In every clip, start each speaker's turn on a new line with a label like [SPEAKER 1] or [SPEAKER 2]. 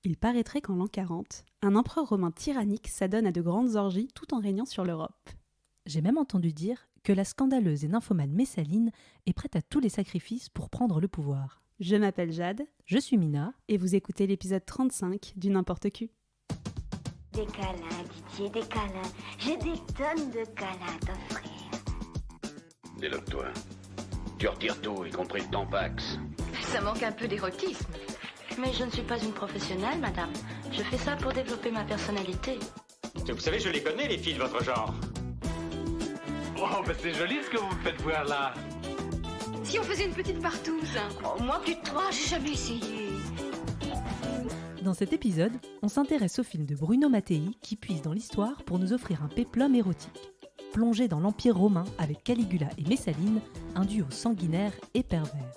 [SPEAKER 1] Il paraîtrait qu'en l'an 40, un empereur romain tyrannique s'adonne à de grandes orgies tout en régnant sur l'Europe.
[SPEAKER 2] J'ai même entendu dire que la scandaleuse et nymphomane Messaline est prête à tous les sacrifices pour prendre le pouvoir.
[SPEAKER 1] Je m'appelle Jade,
[SPEAKER 2] Je suis Mina.
[SPEAKER 1] et vous écoutez l'épisode 35 du N'importe Q.
[SPEAKER 3] Des câlins, Didier, des câlins. J'ai des tonnes de câlins à t'offrir.
[SPEAKER 4] Déloque-toi. Tu retires tout, y compris le tampax.
[SPEAKER 5] Ça manque un peu d'érotisme. Mais je ne suis pas une professionnelle, madame. Je fais ça pour développer ma personnalité.
[SPEAKER 6] Vous savez, je les connais, les filles de votre genre. Oh, ben c'est joli ce que vous me faites voir là.
[SPEAKER 5] Si on faisait une petite partouze.
[SPEAKER 3] Oh, moi, plus de toi, j'ai jamais essayé.
[SPEAKER 2] Dans cet épisode, on s'intéresse au film de Bruno Mattei qui puise dans l'histoire pour nous offrir un péplum érotique. Plongé dans l'Empire romain avec Caligula et Messaline, un duo sanguinaire et pervers.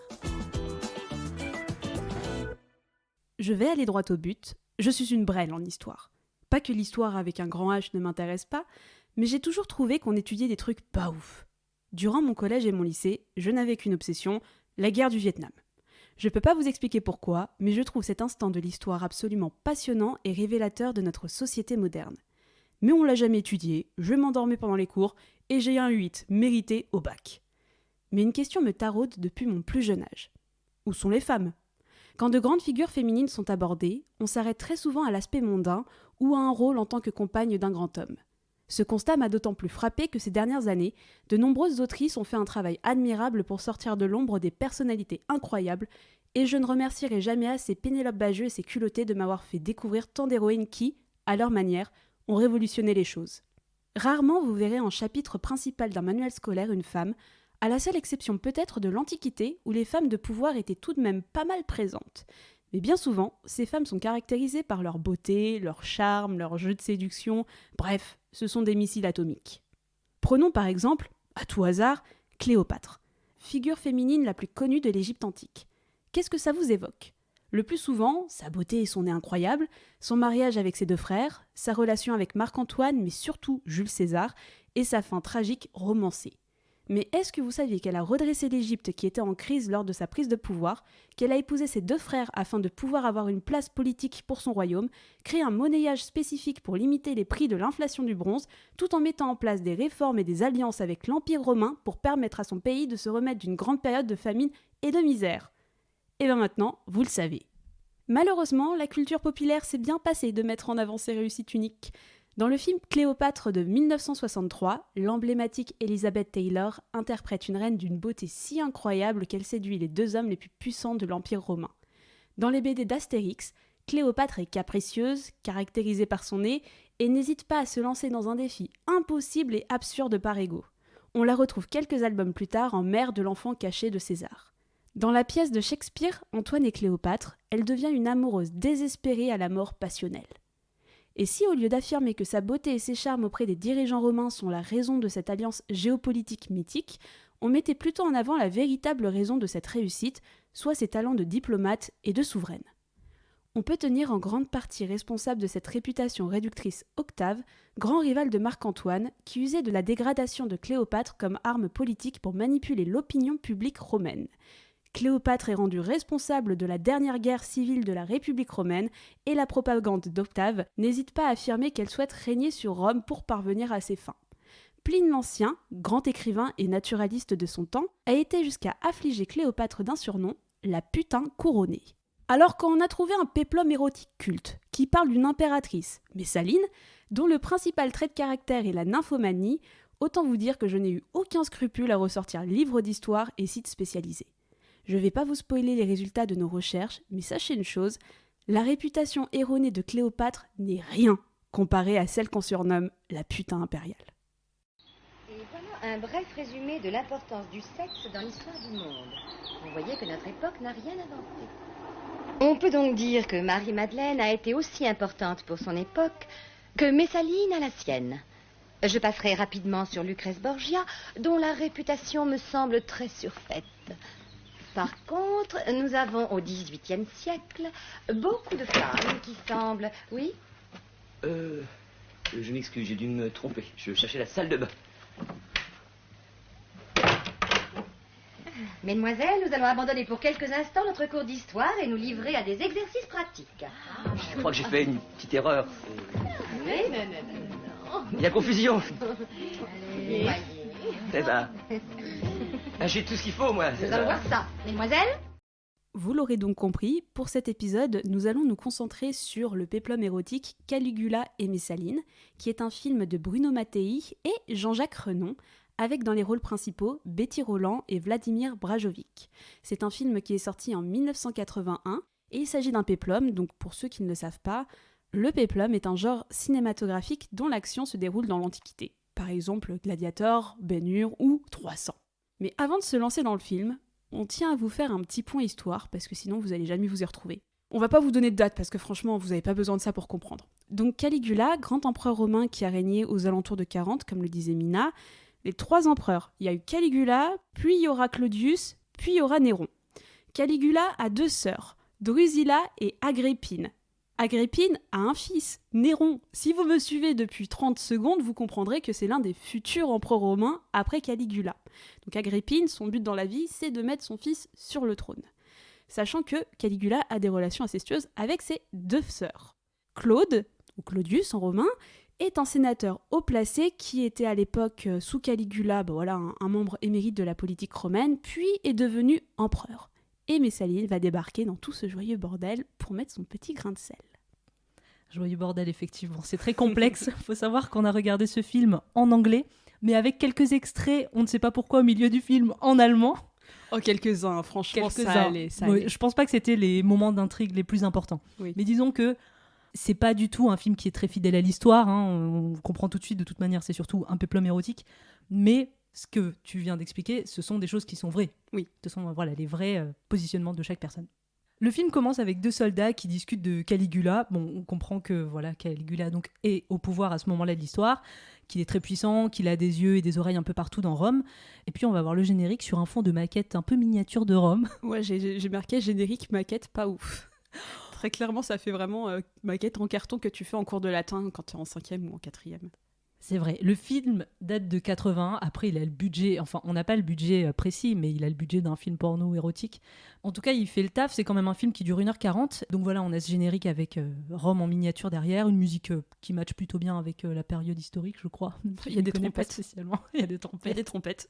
[SPEAKER 1] Je vais aller droit au but, je suis une brêle en histoire. Pas que l'histoire avec un grand H ne m'intéresse pas, mais j'ai toujours trouvé qu'on étudiait des trucs pas ouf. Durant mon collège et mon lycée, je n'avais qu'une obsession, la guerre du Vietnam. Je peux pas vous expliquer pourquoi, mais je trouve cet instant de l'histoire absolument passionnant et révélateur de notre société moderne. Mais on l'a jamais étudié, je m'endormais pendant les cours et j'ai un 8 mérité au bac. Mais une question me taraude depuis mon plus jeune âge. Où sont les femmes ? Quand de grandes figures féminines sont abordées, on s'arrête très souvent à l'aspect mondain ou à un rôle en tant que compagne d'un grand homme. Ce constat m'a d'autant plus frappé que ces dernières années, de nombreuses autrices ont fait un travail admirable pour sortir de l'ombre des personnalités incroyables, et je ne remercierai jamais assez Pénélope Bagieux et ses culottés de m'avoir fait découvrir tant d'héroïnes qui, à leur manière, ont révolutionné les choses. Rarement vous verrez en chapitre principal d'un manuel scolaire une femme, à la seule exception peut-être de l'Antiquité où les femmes de pouvoir étaient tout de même pas mal présentes. Mais bien souvent, ces femmes sont caractérisées par leur beauté, leur charme, leur jeu de séduction, bref, ce sont des missiles atomiques. Prenons par exemple, à tout hasard, Cléopâtre, figure féminine la plus connue de l'Égypte antique. Qu'est-ce que ça vous évoque ? Le plus souvent, sa beauté et son nez incroyable, son mariage avec ses deux frères, sa relation avec Marc-Antoine, mais surtout Jules César, et sa fin tragique romancée. Mais est-ce que vous saviez qu'elle a redressé l'Égypte qui était en crise lors de sa prise de pouvoir, qu'elle a épousé ses deux frères afin de pouvoir avoir une place politique pour son royaume, créé un monnayage spécifique pour limiter les prix de l'inflation du bronze, tout en mettant en place des réformes et des alliances avec l'Empire romain pour permettre à son pays de se remettre d'une grande période de famine et de misère ? Et bien maintenant, vous le savez. Malheureusement, la culture populaire s'est bien passée de mettre en avant ces réussites uniques. Dans le film Cléopâtre de 1963, l'emblématique Elizabeth Taylor interprète une reine d'une beauté si incroyable qu'elle séduit les deux hommes les plus puissants de l'Empire romain. Dans les BD d'Astérix, Cléopâtre est capricieuse, caractérisée par son nez, et n'hésite pas à se lancer dans un défi impossible et absurde par ego. On la retrouve quelques albums plus tard en mère de l'enfant caché de César. Dans la pièce de Shakespeare, Antoine et Cléopâtre, elle devient une amoureuse désespérée à la mort passionnelle. Et si au lieu d'affirmer que sa beauté et ses charmes auprès des dirigeants romains sont la raison de cette alliance géopolitique mythique, on mettait plutôt en avant la véritable raison de cette réussite, soit ses talents de diplomate et de souveraine. On peut tenir en grande partie responsable de cette réputation réductrice Octave, grand rival de Marc-Antoine, qui usait de la dégradation de Cléopâtre comme arme politique pour manipuler l'opinion publique romaine. Cléopâtre est rendue responsable de la dernière guerre civile de la République romaine et la propagande d'Octave n'hésite pas à affirmer qu'elle souhaite régner sur Rome pour parvenir à ses fins. Pline l'Ancien, grand écrivain et naturaliste de son temps, a été jusqu'à affliger Cléopâtre d'un surnom, la putain couronnée. Alors quand on a trouvé un péplum érotique culte qui parle d'une impératrice, Messaline, dont le principal trait de caractère est la nymphomanie, autant vous dire que je n'ai eu aucun scrupule à ressortir livres d'histoire et sites spécialisés. Je ne vais pas vous spoiler les résultats de nos recherches, mais sachez une chose, la réputation erronée de Cléopâtre n'est rien comparée à celle qu'on surnomme la putain impériale.
[SPEAKER 7] Et voilà un bref résumé de l'importance du sexe dans l'histoire du monde. Vous voyez que notre époque n'a rien inventé. On peut donc dire que Marie-Madeleine a été aussi importante pour son époque que Messaline à la sienne. Je passerai rapidement sur Lucrèce Borgia, dont la réputation me semble très surfaite. Par contre, nous avons au XVIIIe siècle beaucoup de femmes qui semblent... Oui ?
[SPEAKER 8] Je m'excuse, j'ai dû me tromper. Je cherchais la salle de bain.
[SPEAKER 7] Mesdemoiselles, nous allons abandonner pour quelques instants notre cours d'histoire et nous livrer à des exercices pratiques.
[SPEAKER 8] crois que j'ai fait une petite erreur.
[SPEAKER 7] Oui, non.
[SPEAKER 8] Il y a confusion.
[SPEAKER 7] Allez, voyez.
[SPEAKER 8] Eh ben, j'ai tout ce qu'il faut, moi.
[SPEAKER 7] Nous allons voir ça. Mesdemoiselles?
[SPEAKER 1] Vous l'aurez donc compris, pour cet épisode, nous allons nous concentrer sur le péplum érotique Caligula et Messaline, qui est un film de Bruno Mattei et Jean-Jacques Renon, avec dans les rôles principaux Betty Roland et Vladimir Brajovic. C'est un film qui est sorti en 1981, et il s'agit d'un péplum, donc pour ceux qui ne le savent pas, le péplum est un genre cinématographique dont l'action se déroule dans l'Antiquité. Par exemple Gladiator, Ben-Hur ou 300. Mais avant de se lancer dans le film, on tient à vous faire un petit point histoire, parce que sinon vous allez jamais vous y retrouver. On va pas vous donner de date, parce que franchement, vous avez pas besoin de ça pour comprendre. Donc Caligula, grand empereur romain qui a régné aux alentours de 40, comme le disait Mina, les 3 empereurs. Il y a eu Caligula, puis il y aura Claudius, puis il y aura Néron. Caligula a 2 sœurs, Drusilla et Agrippine. Agrippine a un fils, Néron. Si vous me suivez depuis 30 secondes, vous comprendrez que c'est l'un des futurs empereurs romains après Caligula. Donc Agrippine, son but dans la vie, c'est de mettre son fils sur le trône. Sachant que Caligula a des relations incestueuses avec ses 2 sœurs. Claude, ou Claudius en romain, est un sénateur haut placé qui était à l'époque sous Caligula, un membre émérite de la politique romaine, puis est devenu empereur. Et Messaline va débarquer dans tout ce joyeux bordel pour mettre son petit grain de sel.
[SPEAKER 2] Joyeux bordel, effectivement. C'est très complexe. Il faut savoir qu'on a regardé ce film en anglais, mais avec quelques extraits, on ne sait pas pourquoi, au milieu du film, en allemand.
[SPEAKER 1] Oh, quelques-uns, franchement, ça allait.
[SPEAKER 2] Oui, je pense pas que c'était les moments d'intrigue les plus importants.
[SPEAKER 1] Oui.
[SPEAKER 2] Mais disons que c'est pas du tout un film qui est très fidèle à l'histoire. On comprend tout de suite, de toute manière, c'est surtout un péplum érotique. Mais ce que tu viens d'expliquer, ce sont des choses qui sont vraies.
[SPEAKER 1] Oui.
[SPEAKER 2] Ce sont les vrais positionnements de chaque personne. Le film commence avec 2 soldats qui discutent de Caligula. Bon, on comprend que Caligula donc est au pouvoir à ce moment-là de l'histoire, qu'il est très puissant, qu'il a des yeux et des oreilles un peu partout dans Rome. Et puis on va voir le générique sur un fond de maquette un peu miniature de Rome.
[SPEAKER 1] Ouais, j'ai marqué générique, maquette, pas ouf. Très clairement, ça fait vraiment maquette en carton que tu fais en cours de latin quand tu es en 5e ou en 4e.
[SPEAKER 2] C'est vrai. Le film date de 80. Après, il a le budget... Enfin, on n'a pas le budget précis, mais il a le budget d'un film porno érotique. En tout cas, il fait le taf. C'est quand même un film qui dure 1h40. Donc voilà, on a ce générique avec Rome en miniature derrière. Une musique qui matche plutôt bien avec la période historique, je crois.
[SPEAKER 1] Il y a des trompettes.
[SPEAKER 2] Spécialement. Il y a des trompettes.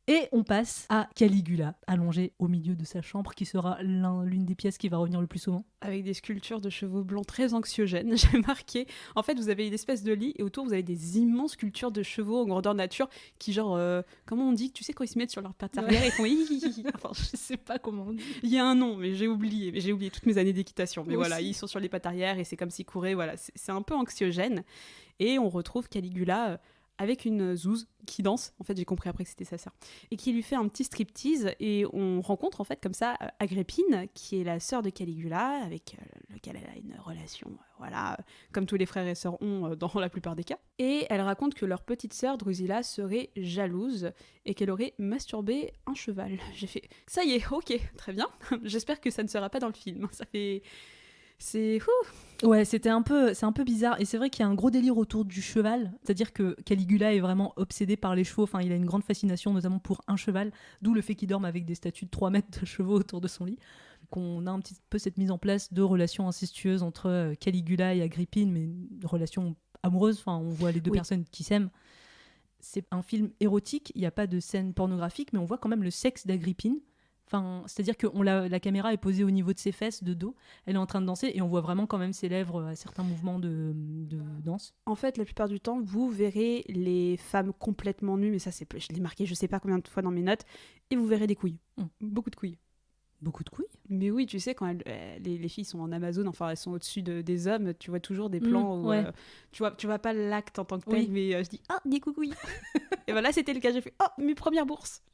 [SPEAKER 2] Et on passe à Caligula, allongé au milieu de sa chambre, qui sera l'une des pièces qui va revenir le plus souvent.
[SPEAKER 1] Avec des sculptures de chevaux blancs très anxiogènes, j'ai marqué. En fait, vous avez une espèce de lit et autour, vous avez des immenses sculptures de chevaux en grandeur nature qui, comment on dit? Tu sais, quand ils se mettent sur leurs pattes arrière, ils font hi.
[SPEAKER 2] Enfin, je sais pas comment on dit.
[SPEAKER 1] Il y a un nom, mais j'ai oublié toutes mes années d'équitation. Mais
[SPEAKER 2] Moi
[SPEAKER 1] voilà,
[SPEAKER 2] aussi.
[SPEAKER 1] ils sont sur les pattes arrière et c'est comme s'ils couraient. Voilà, c'est un peu anxiogène. Et on retrouve Caligula avec une zouze qui danse, en fait j'ai compris après que c'était sa sœur, et qui lui fait un petit striptease, et on rencontre en fait comme ça Agrippine, qui est la sœur de Caligula, avec lequel elle a une relation, comme tous les frères et sœurs ont dans la plupart des cas. Et elle raconte que leur petite sœur Drusilla serait jalouse, et qu'elle aurait masturbé un cheval. J'ai fait, ça y est, ok, très bien, j'espère que ça ne sera pas dans le film, ça fait... C'est
[SPEAKER 2] Ouais, c'est un peu bizarre. Et c'est vrai qu'il y a un gros délire autour du cheval. C'est-à-dire que Caligula est vraiment obsédé par les chevaux. Enfin, il a une grande fascination, notamment pour un cheval. D'où le fait qu'il dorme avec des statues de 3 mètres de chevaux autour de son lit. Qu'on a un petit peu cette mise en place de relations incestueuses entre Caligula et Agrippine, mais une relation amoureuse. Enfin, on voit les 2 personnes qui s'aiment. C'est un film érotique. Il n'y a pas de scène pornographique, mais on voit quand même le sexe d'Agrippine. Enfin, c'est-à-dire que la caméra est posée au niveau de ses fesses, de dos. Elle est en train de danser et on voit vraiment quand même ses lèvres à certains mouvements de danse.
[SPEAKER 1] En fait, la plupart du temps, vous verrez les femmes complètement nues, mais ça, je l'ai marqué je sais pas combien de fois dans mes notes, et vous verrez des couilles. Beaucoup de couilles.
[SPEAKER 2] Beaucoup de couilles?
[SPEAKER 1] Mais oui, tu sais, quand les filles sont en Amazon, enfin, elles sont au-dessus des hommes, tu vois toujours des plans où... tu vois pas l'acte en tant que tel, mais je dis « Ah, des couilles !» Et voilà, c'était le cas, j'ai fait « Oh, mes premières bourses !»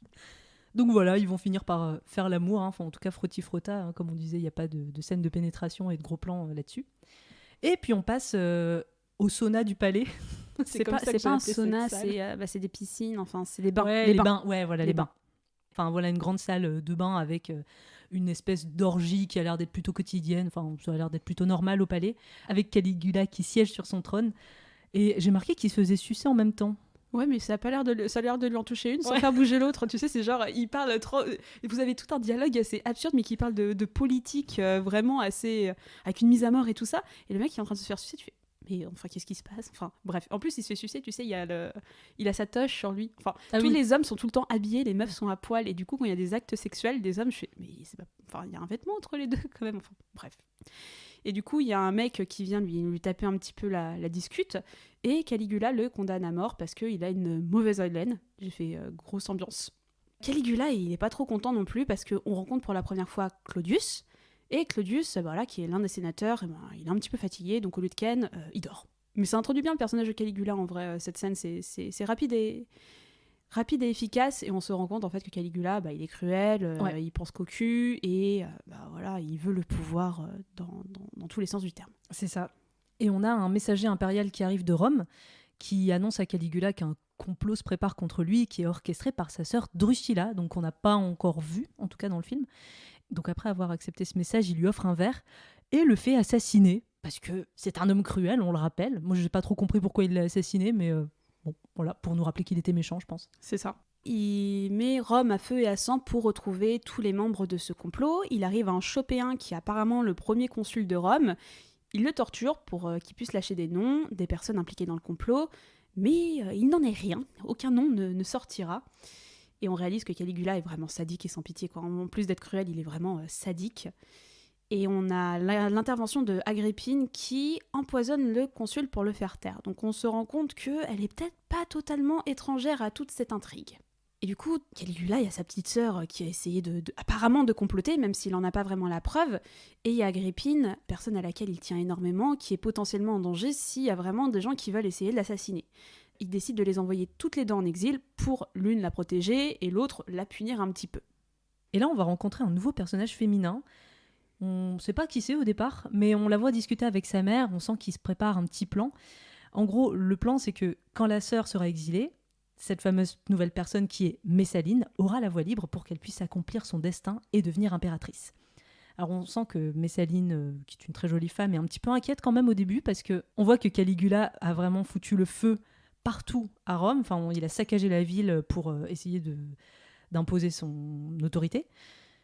[SPEAKER 2] Donc voilà, ils vont finir par faire l'amour, enfin en tout cas frotti-frotta, comme on disait, il n'y a pas de scène de pénétration et de gros plans là-dessus. Et puis on passe au sauna du palais.
[SPEAKER 1] c'est pas un sauna, c'est des piscines, enfin c'est des bains.
[SPEAKER 2] Ouais, les bains. Enfin voilà, une grande salle de bain avec une espèce d'orgie qui a l'air d'être plutôt quotidienne, enfin ça a l'air d'être plutôt normal au palais, avec Caligula qui siège sur son trône. Et j'ai marqué qu'il se faisait sucer en même temps.
[SPEAKER 1] Ouais, mais ça a l'air de lui en toucher une sans faire bouger l'autre. Tu sais, c'est genre, il parle trop. Vous avez tout un dialogue assez absurde, mais qui parle de politique vraiment assez. Avec une mise à mort et tout ça. Et le mec, il est en train de se faire sucer, tu fais. Mais enfin, qu'est-ce qui se passe? Enfin, bref. En plus, il se fait sucer, tu sais, il a sa toche sur lui. Enfin, tous les hommes sont tout le temps habillés, les meufs sont à poil. Et du coup, quand il y a des actes sexuels des hommes, je fais. Mais c'est pas. Enfin, il y a un vêtement entre les deux quand même. Enfin, bref. Et du coup, il y a un mec qui vient lui taper un petit peu la discute. Et Caligula le condamne à mort parce qu'il a une mauvaise haleine. J'ai fait grosse ambiance. Caligula, il n'est pas trop content non plus parce qu'on rencontre pour la première fois Claudius. Et Claudius, voilà, qui est l'un des sénateurs, il est un petit peu fatigué, donc au lieu de ken, il dort. Mais ça introduit bien le personnage de Caligula, en vrai. Cette scène, c'est rapide et efficace, et on se rend compte en fait que Caligula, il est cruel, il pense qu'au cul, et voilà, il veut le pouvoir dans tous les sens du terme.
[SPEAKER 2] C'est ça. Et on a un messager impérial qui arrive de Rome, qui annonce à Caligula qu'un complot se prépare contre lui, qui est orchestré par sa sœur Drusilla, donc on n'a pas encore vu, en tout cas dans le film. Donc après avoir accepté ce message, il lui offre un verre et le fait assassiner, parce que c'est un homme cruel, on le rappelle. Moi, je n'ai pas trop compris pourquoi il l'a assassiné, mais bon, voilà, pour nous rappeler qu'il était méchant, je pense.
[SPEAKER 1] C'est ça. Il met Rome à feu et à sang pour retrouver tous les membres de ce complot. Il arrive à en choper un qui est apparemment le premier consul de Rome. Il le torture pour qu'il puisse lâcher des noms des personnes impliquées dans le complot, mais il n'en est rien. Aucun nom ne sortira. Et on réalise que Caligula est vraiment sadique et sans pitié, quoi. En plus d'être cruel, il est vraiment sadique. Et on a l'intervention de Agrippine qui empoisonne le consul pour le faire taire. Donc on se rend compte qu'elle est peut-être pas totalement étrangère à toute cette intrigue. Et du coup, Caligula, il y a sa petite sœur qui a essayé apparemment de comploter, même s'il n'en a pas vraiment la preuve. Et il y a Agrippine, personne à laquelle il tient énormément, qui est potentiellement en danger s'il y a vraiment des gens qui veulent essayer de l'assassiner. Il décide de les envoyer toutes les deux en exil pour l'une la protéger et l'autre la punir un petit peu.
[SPEAKER 2] Et là, on va rencontrer un nouveau personnage féminin. On ne sait pas qui c'est au départ, mais on la voit discuter avec sa mère, on sent qu'il se prépare un petit plan. En gros, le plan, c'est que quand la sœur sera exilée, cette fameuse nouvelle personne qui est Messaline aura la voie libre pour qu'elle puisse accomplir son destin et devenir impératrice. Alors on sent que Messaline, qui est une très jolie femme, est un petit peu inquiète quand même au début, parce qu'on voit que Caligula a vraiment foutu le feu partout à Rome. Enfin, il a saccagé la ville pour essayer d'imposer son autorité.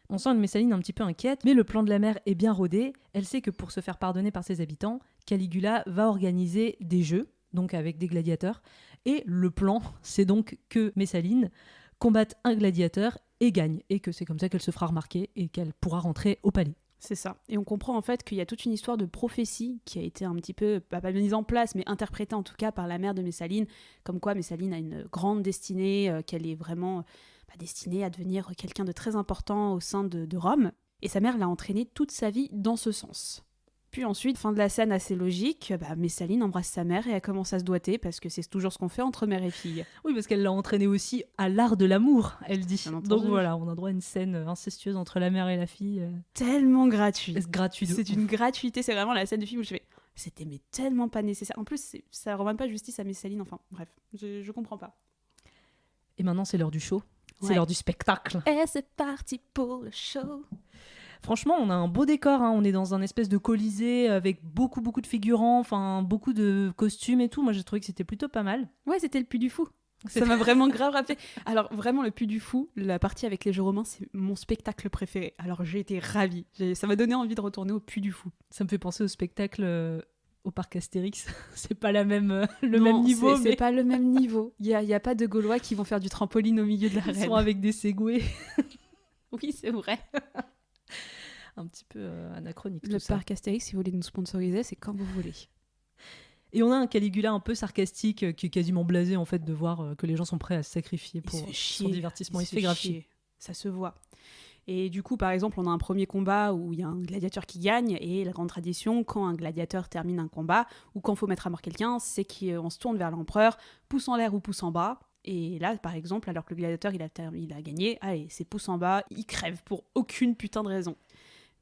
[SPEAKER 2] On sent une Messaline un petit peu inquiète, mais le plan de la mère est bien rodé. Elle sait que pour se faire pardonner par ses habitants, Caligula va organiser des jeux, donc avec des gladiateurs. Et le plan, c'est donc que Messaline combatte un gladiateur et gagne. Et que c'est comme ça qu'elle se fera remarquer et qu'elle pourra rentrer au palais.
[SPEAKER 1] C'est ça. Et on comprend en fait qu'il y a toute une histoire de prophétie qui a été un petit peu, pas mise en place, mais interprétée en tout cas par la mère de Messaline, comme quoi Messaline a une grande destinée, qu'elle est vraiment destinée à devenir quelqu'un de très important au sein de Rome. Et sa mère l'a entraînée toute sa vie dans ce sens. Puis ensuite, fin de la scène assez logique, Messaline embrasse sa mère et elle commence à se doiter parce que c'est toujours ce qu'on fait entre mère et fille.
[SPEAKER 2] Oui, parce qu'elle l'a entraînée aussi à l'art de l'amour, elle dit. Donc voilà, on a droit à une scène incestueuse entre la mère et la fille.
[SPEAKER 1] Tellement gratuit.
[SPEAKER 2] C'est
[SPEAKER 1] une gratuité, c'est vraiment la scène du film où je fais « C'était mais tellement pas nécessaire ». En plus, ça rend même pas justice à Messaline, enfin bref, je comprends pas.
[SPEAKER 2] Et maintenant, c'est l'heure du show. C'est l'heure du spectacle.
[SPEAKER 1] Et c'est parti pour le show.
[SPEAKER 2] Franchement, on a un beau décor, hein. On est dans un espèce de colisée avec beaucoup de figurants, enfin beaucoup de costumes et tout. Moi, j'ai trouvé que c'était plutôt pas mal.
[SPEAKER 1] Ouais, c'était le Puy du Fou. Ça m'a vraiment grave rappelé. Alors vraiment, le Puy du Fou, la partie avec les jeux romains, c'est mon spectacle préféré. Alors j'ai été ravie. Ça m'a donné envie de retourner au Puy du Fou.
[SPEAKER 2] Ça me fait penser au spectacle au parc Astérix. C'est pas le même niveau.
[SPEAKER 1] C'est pas le même niveau. Il y a pas de Gaulois qui vont faire du trampoline au milieu de l'arène.
[SPEAKER 2] Ils sont avec des Segway.
[SPEAKER 1] Oui, c'est vrai.
[SPEAKER 2] Un petit peu anachronique.
[SPEAKER 1] Le parc Astérix, si vous voulez nous sponsoriser, c'est quand vous voulez.
[SPEAKER 2] Et on a un Caligula un peu sarcastique qui est quasiment blasé en fait de voir que les gens sont prêts à se sacrifier pour son divertissement. Il se fait grave chier.
[SPEAKER 1] Ça se voit. Et du coup, par exemple, on a un premier combat où il y a un gladiateur qui gagne, et la grande tradition, quand un gladiateur termine un combat, ou quand il faut mettre à mort quelqu'un, c'est qu'on se tourne vers l'empereur, pouce en l'air ou pouce en bas. Et là, par exemple, alors que le gladiateur il a gagné, allez, c'est pouce en bas, il crève pour aucune putain de raison.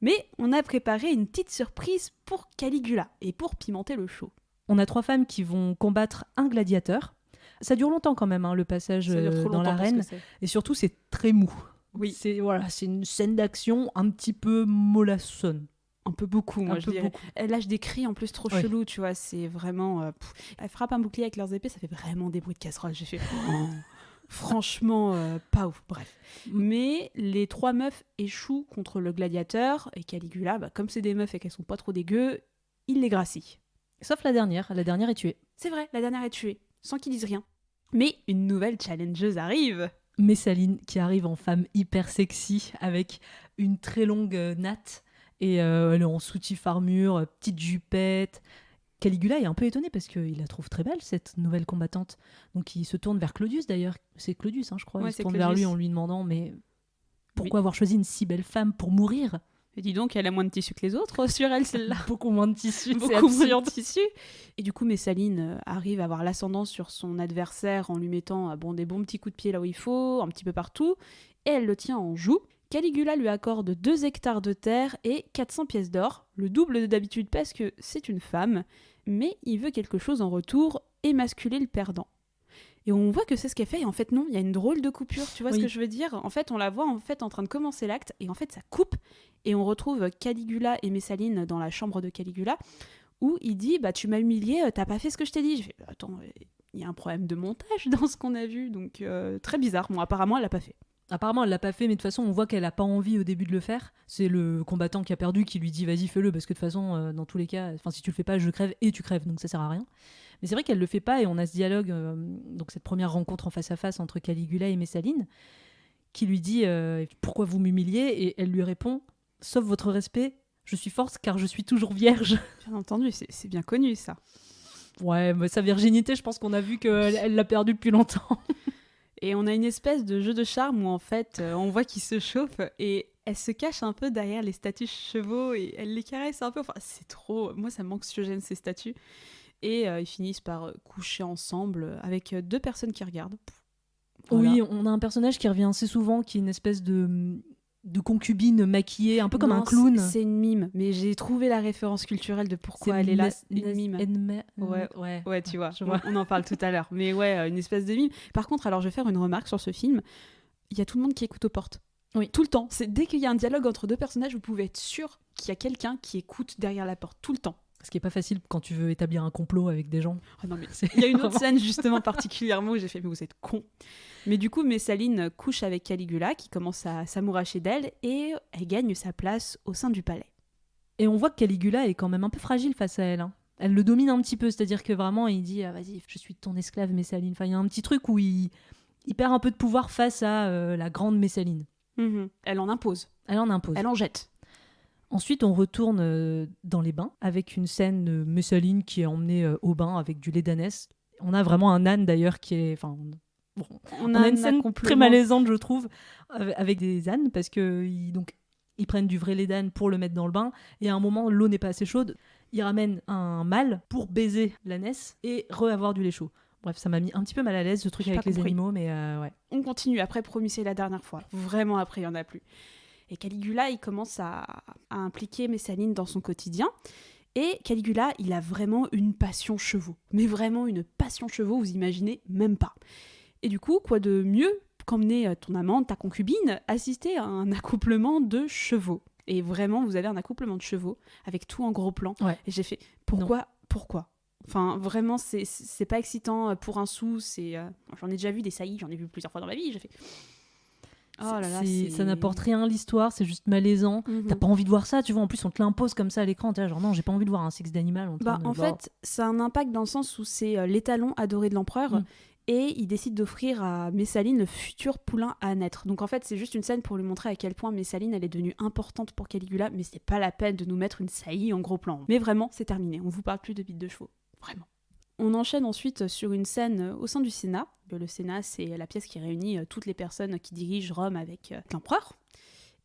[SPEAKER 1] Mais on a préparé une petite surprise pour Caligula, et pour pimenter le show.
[SPEAKER 2] On a 3 femmes qui vont combattre un gladiateur. Ça dure longtemps quand même, hein, le passage dans l'arène. Et surtout, c'est très mou.
[SPEAKER 1] Oui.
[SPEAKER 2] C'est une scène d'action un petit peu mollassonne.
[SPEAKER 1] un peu beaucoup, moi,
[SPEAKER 2] Un
[SPEAKER 1] je
[SPEAKER 2] peu
[SPEAKER 1] dirais.
[SPEAKER 2] beaucoup.
[SPEAKER 1] Elle lâche des cris en plus trop
[SPEAKER 2] Ouais.
[SPEAKER 1] chelous, tu vois, c'est vraiment... Elle frappe un bouclier avec leurs épées, ça fait vraiment des bruits de casserole. J'ai fait... oh. Franchement, pas ouf, bref. Mais les 3 meufs échouent contre le gladiateur, et Caligula, comme c'est des meufs et qu'elles sont pas trop dégueu, il les gracie.
[SPEAKER 2] Sauf la dernière est tuée.
[SPEAKER 1] C'est vrai, la dernière est tuée, sans qu'ils disent rien. Mais une nouvelle challengeuse arrive.
[SPEAKER 2] Messaline qui arrive en femme hyper sexy avec une très longue natte et elle est en soutif armure, petite jupette. Caligula est un peu étonné parce qu'il la trouve très belle, cette nouvelle combattante. Donc il se tourne vers Claudius d'ailleurs. C'est Claudius, je crois.
[SPEAKER 1] Ouais,
[SPEAKER 2] Il se
[SPEAKER 1] c'est
[SPEAKER 2] tourne vers
[SPEAKER 1] Claudius.
[SPEAKER 2] lui en lui demandant mais pourquoi avoir choisi une si belle femme pour mourir?
[SPEAKER 1] Et dis donc, elle a moins de tissu que les autres sur elle, celle-là.
[SPEAKER 2] Beaucoup moins de tissu, c'est
[SPEAKER 1] Beaucoup moins
[SPEAKER 2] absurde.
[SPEAKER 1] de tissu. Et du coup, Messaline arrive à avoir l'ascendant sur son adversaire en lui mettant des bons petits coups de pied là où il faut, un petit peu partout. Et elle le tient en joue. Caligula lui accorde 2 hectares de terre et 400 pièces d'or, le double de d'habitude parce que c'est une femme, mais il veut quelque chose en retour, émasculer le perdant. Et on voit que c'est ce qu'elle fait, et en fait non, il y a une drôle de coupure, tu vois
[SPEAKER 2] Oui.
[SPEAKER 1] ce que je veux dire? En fait, on la voit en train de commencer l'acte, et en fait ça coupe, et on retrouve Caligula et Messaline dans la chambre de Caligula, où il dit « tu m'as humilié, t'as pas fait ce que je t'ai dit ». Je fais « attends, il y a un problème de montage dans ce qu'on a vu, donc très bizarre. Bon, apparemment, elle l'a pas fait. »
[SPEAKER 2] Apparemment, elle l'a pas fait, mais de toute façon, on voit qu'elle a pas envie au début de le faire. C'est le combattant qui a perdu qui lui dit vas-y, fais-le, parce que de toute façon, dans tous les cas, si tu le fais pas, je crève et tu crèves, donc ça sert à rien. Mais c'est vrai qu'elle le fait pas et on a ce dialogue, donc cette première rencontre en face à face entre Caligula et Messaline, qui lui dit pourquoi vous m'humiliez, et elle lui répond sauf votre respect, je suis forte car je suis toujours vierge.
[SPEAKER 1] Bien entendu, c'est bien connu ça.
[SPEAKER 2] Ouais, mais sa virginité, je pense qu'on a vu qu'elle l'a perdue depuis longtemps.
[SPEAKER 1] Et on a une espèce de jeu de charme où en fait on voit qu'il se chauffe et elle se cache un peu derrière les statues chevaux et elle les caresse un peu. Enfin, c'est trop. Moi, ça m'anxiogène ces statues. Et ils finissent par coucher ensemble avec 2 personnes qui regardent. Voilà.
[SPEAKER 2] Oui, on a un personnage qui revient assez souvent, qui est une espèce de concubine maquillée, un peu comme
[SPEAKER 1] Non,
[SPEAKER 2] un clown.
[SPEAKER 1] C'est une mime, mais j'ai trouvé la référence culturelle de pourquoi elle est là. Une mime. Ouais, tu vois,
[SPEAKER 2] je vois.
[SPEAKER 1] On en parle tout à l'heure. Mais ouais, une espèce de mime. Par contre, alors je vais faire une remarque sur ce film. Il y a tout le monde qui écoute aux portes.
[SPEAKER 2] Oui.
[SPEAKER 1] Tout le temps. Dès qu'il y a un dialogue entre 2 personnages, vous pouvez être sûr qu'il y a quelqu'un qui écoute derrière la porte, tout le temps.
[SPEAKER 2] Ce qui est pas facile quand tu veux établir un complot avec des gens.
[SPEAKER 1] Oh non, mais il y a une autre scène justement particulièrement où j'ai fait mais vous êtes cons. Mais du coup, Messaline couche avec Caligula qui commence à s'amouracher d'elle et elle gagne sa place au sein du palais.
[SPEAKER 2] Et on voit que Caligula est quand même un peu fragile face à elle. Hein. Elle le domine un petit peu, c'est-à-dire que vraiment il dit vas-y, je suis ton esclave Messaline. Enfin, il y a un petit truc où il perd un peu de pouvoir face à la grande Messaline.
[SPEAKER 1] Elle en impose.
[SPEAKER 2] Elle en impose.
[SPEAKER 1] Elle en jette.
[SPEAKER 2] Ensuite, on retourne dans les bains avec une scène de Messaline qui est emmenée au bain avec du lait d'ânesse. On a vraiment un âne d'ailleurs qui est... Enfin, bon, on a une scène très malaisante, je trouve, avec des ânes parce que ils prennent du vrai lait d'âne pour le mettre dans le bain et à un moment, l'eau n'est pas assez chaude. Ils ramènent un mâle pour baiser l'ânesse et avoir du lait chaud. Bref, ça m'a mis un petit peu mal à l'aise ce truc avec les animaux, mais ouais.
[SPEAKER 1] On continue. Après, promis, c'est la dernière fois. Vraiment, après, il n'y en a plus. Et Caligula, il commence à impliquer Messaline dans son quotidien. Et Caligula, il a vraiment une passion chevaux. Mais vraiment une passion chevaux, vous imaginez même pas. Et du coup, quoi de mieux qu'emmener ton amante, ta concubine, assister à un accouplement de chevaux. Et vraiment, vous avez un accouplement de chevaux avec tout en gros plan.
[SPEAKER 2] Ouais.
[SPEAKER 1] Et j'ai fait, pourquoi Enfin, vraiment, c'est pas excitant pour un sou. J'en ai déjà vu des saillies, j'en ai vu plusieurs fois dans ma vie. J'ai fait... Oh là là,
[SPEAKER 2] ça n'apporte rien à l'histoire, c'est juste malaisant. T'as pas envie de voir ça, tu vois. En plus, on te l'impose comme ça à l'écran. T'es là, genre non, j'ai pas envie de voir un sexe d'animal.
[SPEAKER 1] En fait, ça a un impact dans le sens où c'est l'étalon adoré de l'empereur. Et il décide d'offrir à Messaline le futur poulain à naître. Donc en fait, c'est juste une scène pour lui montrer à quel point Messaline, elle est devenue importante pour Caligula. Mais c'est pas la peine de nous mettre une saillie en gros plan. Mais vraiment, c'est terminé. On vous parle plus de bites de chevaux. Vraiment. On enchaîne ensuite sur une scène au sein du Sénat. Le Sénat, c'est la pièce qui réunit toutes les personnes qui dirigent Rome avec l'empereur.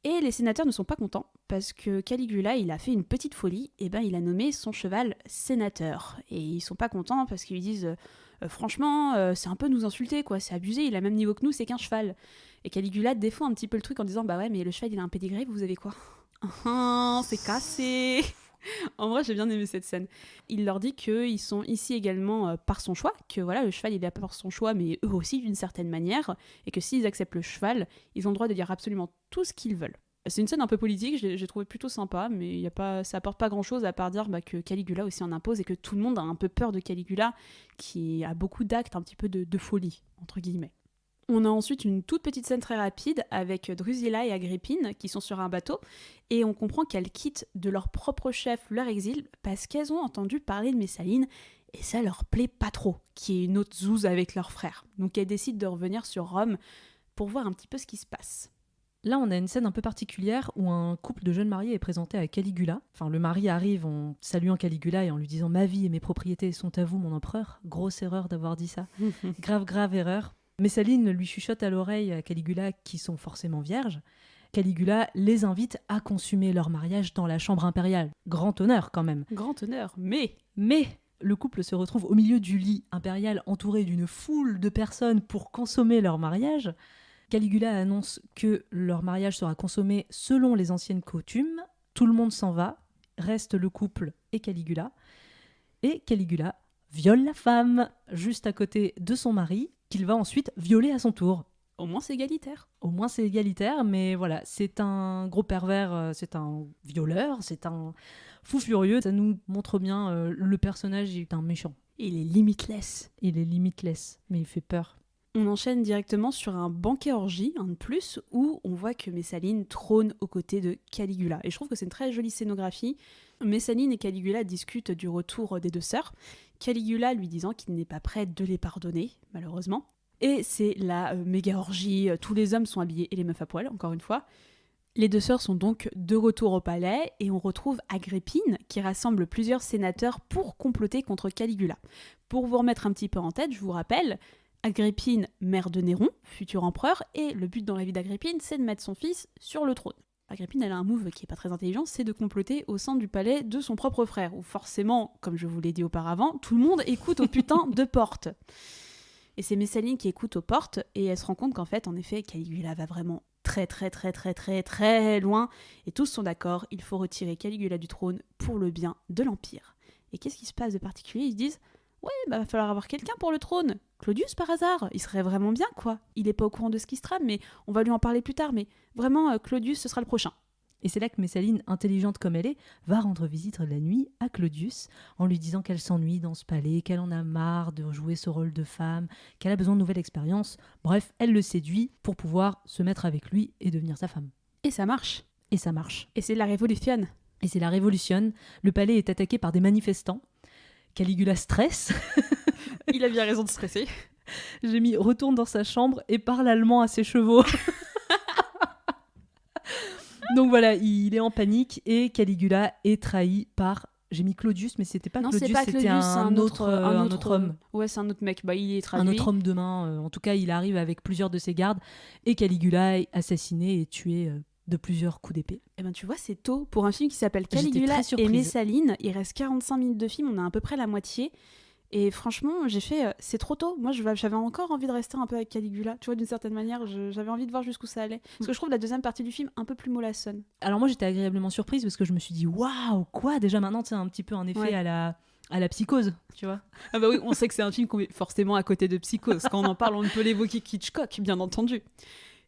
[SPEAKER 1] Et les sénateurs ne sont pas contents parce que Caligula, il a fait une petite folie. Et ben, il a nommé son cheval sénateur. Et ils sont pas contents parce qu'ils lui disent franchement, c'est un peu nous insulter, quoi. C'est abusé, il a le même niveau que nous, c'est qu'un cheval. Et Caligula défend un petit peu le truc en disant bah ouais, mais le cheval, il a un pédigré, vous avez quoi? C'est cassé. En vrai, j'ai bien aimé cette scène. Il leur dit qu'ils sont ici également par son choix, que voilà, le cheval il est là par son choix, mais eux aussi d'une certaine manière, et que s'ils acceptent le cheval, ils ont le droit de dire absolument tout ce qu'ils veulent. C'est une scène un peu politique, j'ai trouvé plutôt sympa, mais ça apporte pas grand-chose à part dire que Caligula aussi en impose et que tout le monde a un peu peur de Caligula, qui a beaucoup d'actes, un petit peu de folie, entre guillemets. On a ensuite une toute petite scène très rapide avec Drusilla et Agrippine qui sont sur un bateau et on comprend qu'elles quittent de leur propre chef leur exil parce qu'elles ont entendu parler de Messaline et ça leur plaît pas trop, qui est une autre zouze avec leur frère. Donc elles décident de revenir sur Rome pour voir un petit peu ce qui se passe.
[SPEAKER 2] Là, on a une scène un peu particulière où un couple de jeunes mariés est présenté à Caligula. Enfin, le mari arrive en saluant Caligula et en lui disant « Ma vie et mes propriétés sont à vous, mon empereur ». Grosse erreur d'avoir dit ça. Grave erreur. Messaline lui chuchote à l'oreille à Caligula qui sont forcément vierges. Caligula les invite à consommer leur mariage dans la chambre impériale. Grand honneur quand même.
[SPEAKER 1] Grand honneur, mais
[SPEAKER 2] le couple se retrouve au milieu du lit impérial entouré d'une foule de personnes pour consommer leur mariage. Caligula annonce que leur mariage sera consommé selon les anciennes coutumes. Tout le monde s'en va, reste le couple et Caligula. Et Caligula viole la femme juste à côté de son mari, qu'il va ensuite violer à son tour.
[SPEAKER 1] au moins c'est égalitaire.
[SPEAKER 2] Au moins c'est égalitaire, mais voilà, c'est un gros pervers, c'est un violeur, c'est un fou furieux. Ça nous montre bien le personnage est un méchant.
[SPEAKER 1] Il est limitless.
[SPEAKER 2] Il est limitless, mais il fait peur.
[SPEAKER 1] On enchaîne directement sur un banquet orgie, un de plus, où on voit que Messaline trône aux côtés de Caligula. Et je trouve que c'est une très jolie scénographie. Messaline et Caligula discutent du retour des deux sœurs, Caligula lui disant qu'il n'est pas prêt de les pardonner, malheureusement. Et c'est la méga orgie, tous les hommes sont habillés et les meufs à poil, encore une fois. Les deux sœurs sont donc de retour au palais et on retrouve Agrippine qui rassemble plusieurs sénateurs pour comploter contre Caligula. Pour vous remettre un petit peu en tête, je vous rappelle, Agrippine, mère de Néron, futur empereur, et le but dans la vie d'Agrippine, c'est de mettre son fils sur le trône. Agrippine, elle a un move qui est pas très intelligent, c'est de comploter au sein du palais de son propre frère, où forcément, comme je vous l'ai dit auparavant, tout le monde écoute aux putains de portes. Et c'est Messaline qui écoute aux portes, et elle se rend compte qu'en fait, en effet, Caligula va vraiment très loin, et tous sont d'accord, il faut retirer Caligula du trône pour le bien de l'Empire. Et qu'est-ce qui se passe de particulier ? Ils se disent « Ouais, va falloir avoir quelqu'un pour le trône. Claudius, par hasard, il serait vraiment bien, quoi. Il est pas au courant de ce qui se trame, mais on va lui en parler plus tard, mais vraiment, Claudius, ce sera le prochain. »
[SPEAKER 2] Et c'est là que Messaline, intelligente comme elle est, va rendre visite la nuit à Claudius en lui disant qu'elle s'ennuie dans ce palais, qu'elle en a marre de jouer ce rôle de femme, qu'elle a besoin de nouvelles expériences. Bref, elle le séduit pour pouvoir se mettre avec lui et devenir sa femme.
[SPEAKER 1] Et ça marche.
[SPEAKER 2] Et ça marche.
[SPEAKER 1] Et c'est la révolution.
[SPEAKER 2] Et c'est la révolution. Le palais est attaqué par des manifestants. Caligula stresse.
[SPEAKER 1] Il a bien raison de stresser.
[SPEAKER 2] J'ai mis retourne dans sa chambre et parle allemand à ses chevaux. Donc voilà, il est en panique et Caligula est trahi par... J'ai mis Claudius, mais c'était pas Claudius, c'était un autre homme.
[SPEAKER 1] Ouais, c'est un autre mec, il est traduit.
[SPEAKER 2] Un autre homme de main. En tout cas, il arrive avec plusieurs de ses gardes et Caligula est assassiné et tué de plusieurs coups d'épée.
[SPEAKER 1] Eh ben tu vois, c'est tôt. Pour un film qui s'appelle Caligula et Messaline, il reste 45 minutes de film, on a à peu près la moitié. Et franchement, j'ai fait, c'est trop tôt. Moi, j'avais encore envie de rester un peu avec Caligula. Tu vois, d'une certaine manière, j'avais envie de voir jusqu'où ça allait. Parce que je trouve la deuxième partie du film un peu plus mollassonne.
[SPEAKER 2] Alors moi, j'étais agréablement surprise parce que je me suis dit, waouh, quoi ? Déjà maintenant, c'est un petit peu un effet à la Psychose, tu vois.
[SPEAKER 1] Ah bah oui, on sait que c'est un film qu'on met forcément à côté de Psychose. Quand on en parle, on ne peut l'évoquer qu'Hitchcock, bien entendu.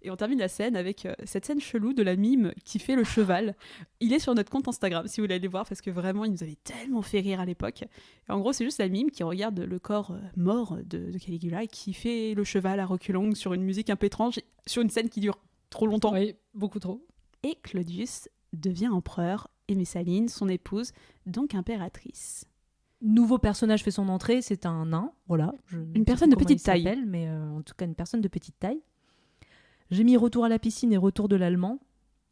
[SPEAKER 1] Et on termine la scène avec cette scène chelou de la mime qui fait le cheval. Il est sur notre compte Instagram, si vous voulez aller voir, parce que vraiment, il nous avait tellement fait rire à l'époque. Et en gros, c'est juste la mime qui regarde le corps mort de Caligula et qui fait le cheval à reculons sur une musique un peu étrange, sur une scène qui dure trop longtemps.
[SPEAKER 2] Oui, beaucoup trop.
[SPEAKER 1] Et Claudius devient empereur et Messaline, son épouse, donc impératrice.
[SPEAKER 2] Nouveau personnage fait son entrée, c'est un nain, voilà.
[SPEAKER 1] Une personne de petite taille.
[SPEAKER 2] Mais en tout cas, une personne de petite taille. J'ai mis retour à la piscine et retour de l'allemand.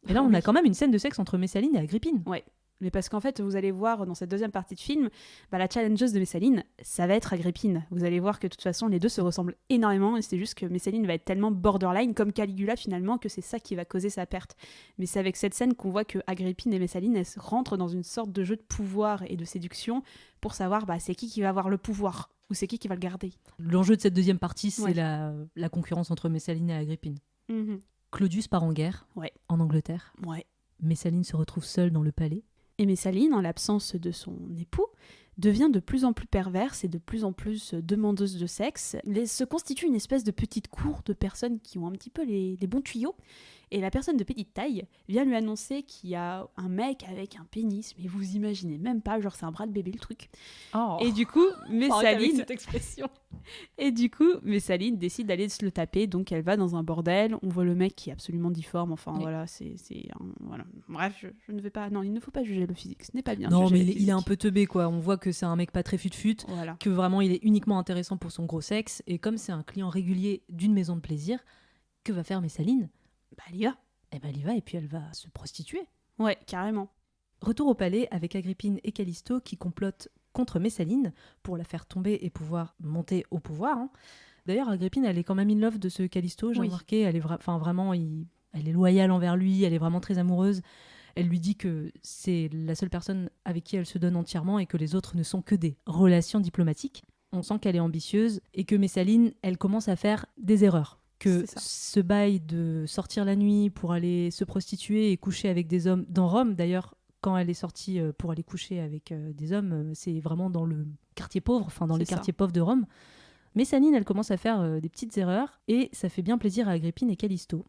[SPEAKER 2] Et là, on a quand même une scène de sexe entre Messaline et Agrippine.
[SPEAKER 1] Ouais, mais parce qu'en fait, vous allez voir dans cette deuxième partie de film, la challengeuse de Messaline, ça va être Agrippine. Vous allez voir que de toute façon, les deux se ressemblent énormément et c'est juste que Messaline va être tellement borderline, comme Caligula finalement, que c'est ça qui va causer sa perte. Mais c'est avec cette scène qu'on voit que Agrippine et Messaline, elles rentrent dans une sorte de jeu de pouvoir et de séduction pour savoir c'est qui va avoir le pouvoir ou c'est qui va le garder.
[SPEAKER 2] L'enjeu de cette deuxième partie, c'est la concurrence entre Messaline et Agrippine.
[SPEAKER 1] Mm-hmm.
[SPEAKER 2] Claudius part en guerre en Angleterre.
[SPEAKER 1] Ouais.
[SPEAKER 2] Messaline se retrouve seule dans le palais.
[SPEAKER 1] Et Messaline, en l'absence de son époux, devient de plus en plus perverse et de plus en plus demandeuse de sexe. Se constitue une espèce de petite cour de personnes qui ont un petit peu les bons tuyaux. Et la personne de petite taille vient lui annoncer qu'il y a un mec avec un pénis, mais vous imaginez même pas, genre c'est un bras de bébé le truc. Et du coup, Messaline décide d'aller se le taper, donc elle va dans un bordel, on voit le mec qui est absolument difforme, enfin voilà, voilà. Bref, je ne vais pas, non, il ne faut pas juger le physique, ce n'est pas bien.
[SPEAKER 2] Non, mais il est un peu teubé, quoi. On voit que c'est un mec pas très fut-fut,
[SPEAKER 1] voilà.
[SPEAKER 2] Que vraiment il est uniquement intéressant pour son gros sexe, et comme c'est un client régulier d'une maison de plaisir, que va faire Messaline ?
[SPEAKER 1] Bah elle y va.
[SPEAKER 2] Elle y va, et puis elle va se prostituer.
[SPEAKER 1] Ouais, carrément.
[SPEAKER 2] Retour au palais avec Agrippine et Callisto qui complotent contre Messaline pour la faire tomber et pouvoir monter au pouvoir. Hein. D'ailleurs, Agrippine, elle est quand même in love de ce Callisto, j'ai remarqué. Elle est vraiment, elle est loyale envers lui, elle est vraiment très amoureuse. Elle lui dit que c'est la seule personne avec qui elle se donne entièrement et que les autres ne sont que des relations diplomatiques. On sent qu'elle est ambitieuse et que Messaline, elle commence à faire des erreurs. Que ce bail de sortir la nuit pour aller se prostituer et coucher avec des hommes dans Rome, d'ailleurs, quand elle est sortie pour aller coucher avec des hommes, c'est vraiment dans le quartier pauvre, enfin dans les quartiers pauvres de Rome. Messaline, elle commence à faire des petites erreurs et ça fait bien plaisir à Agrippine et Callisto.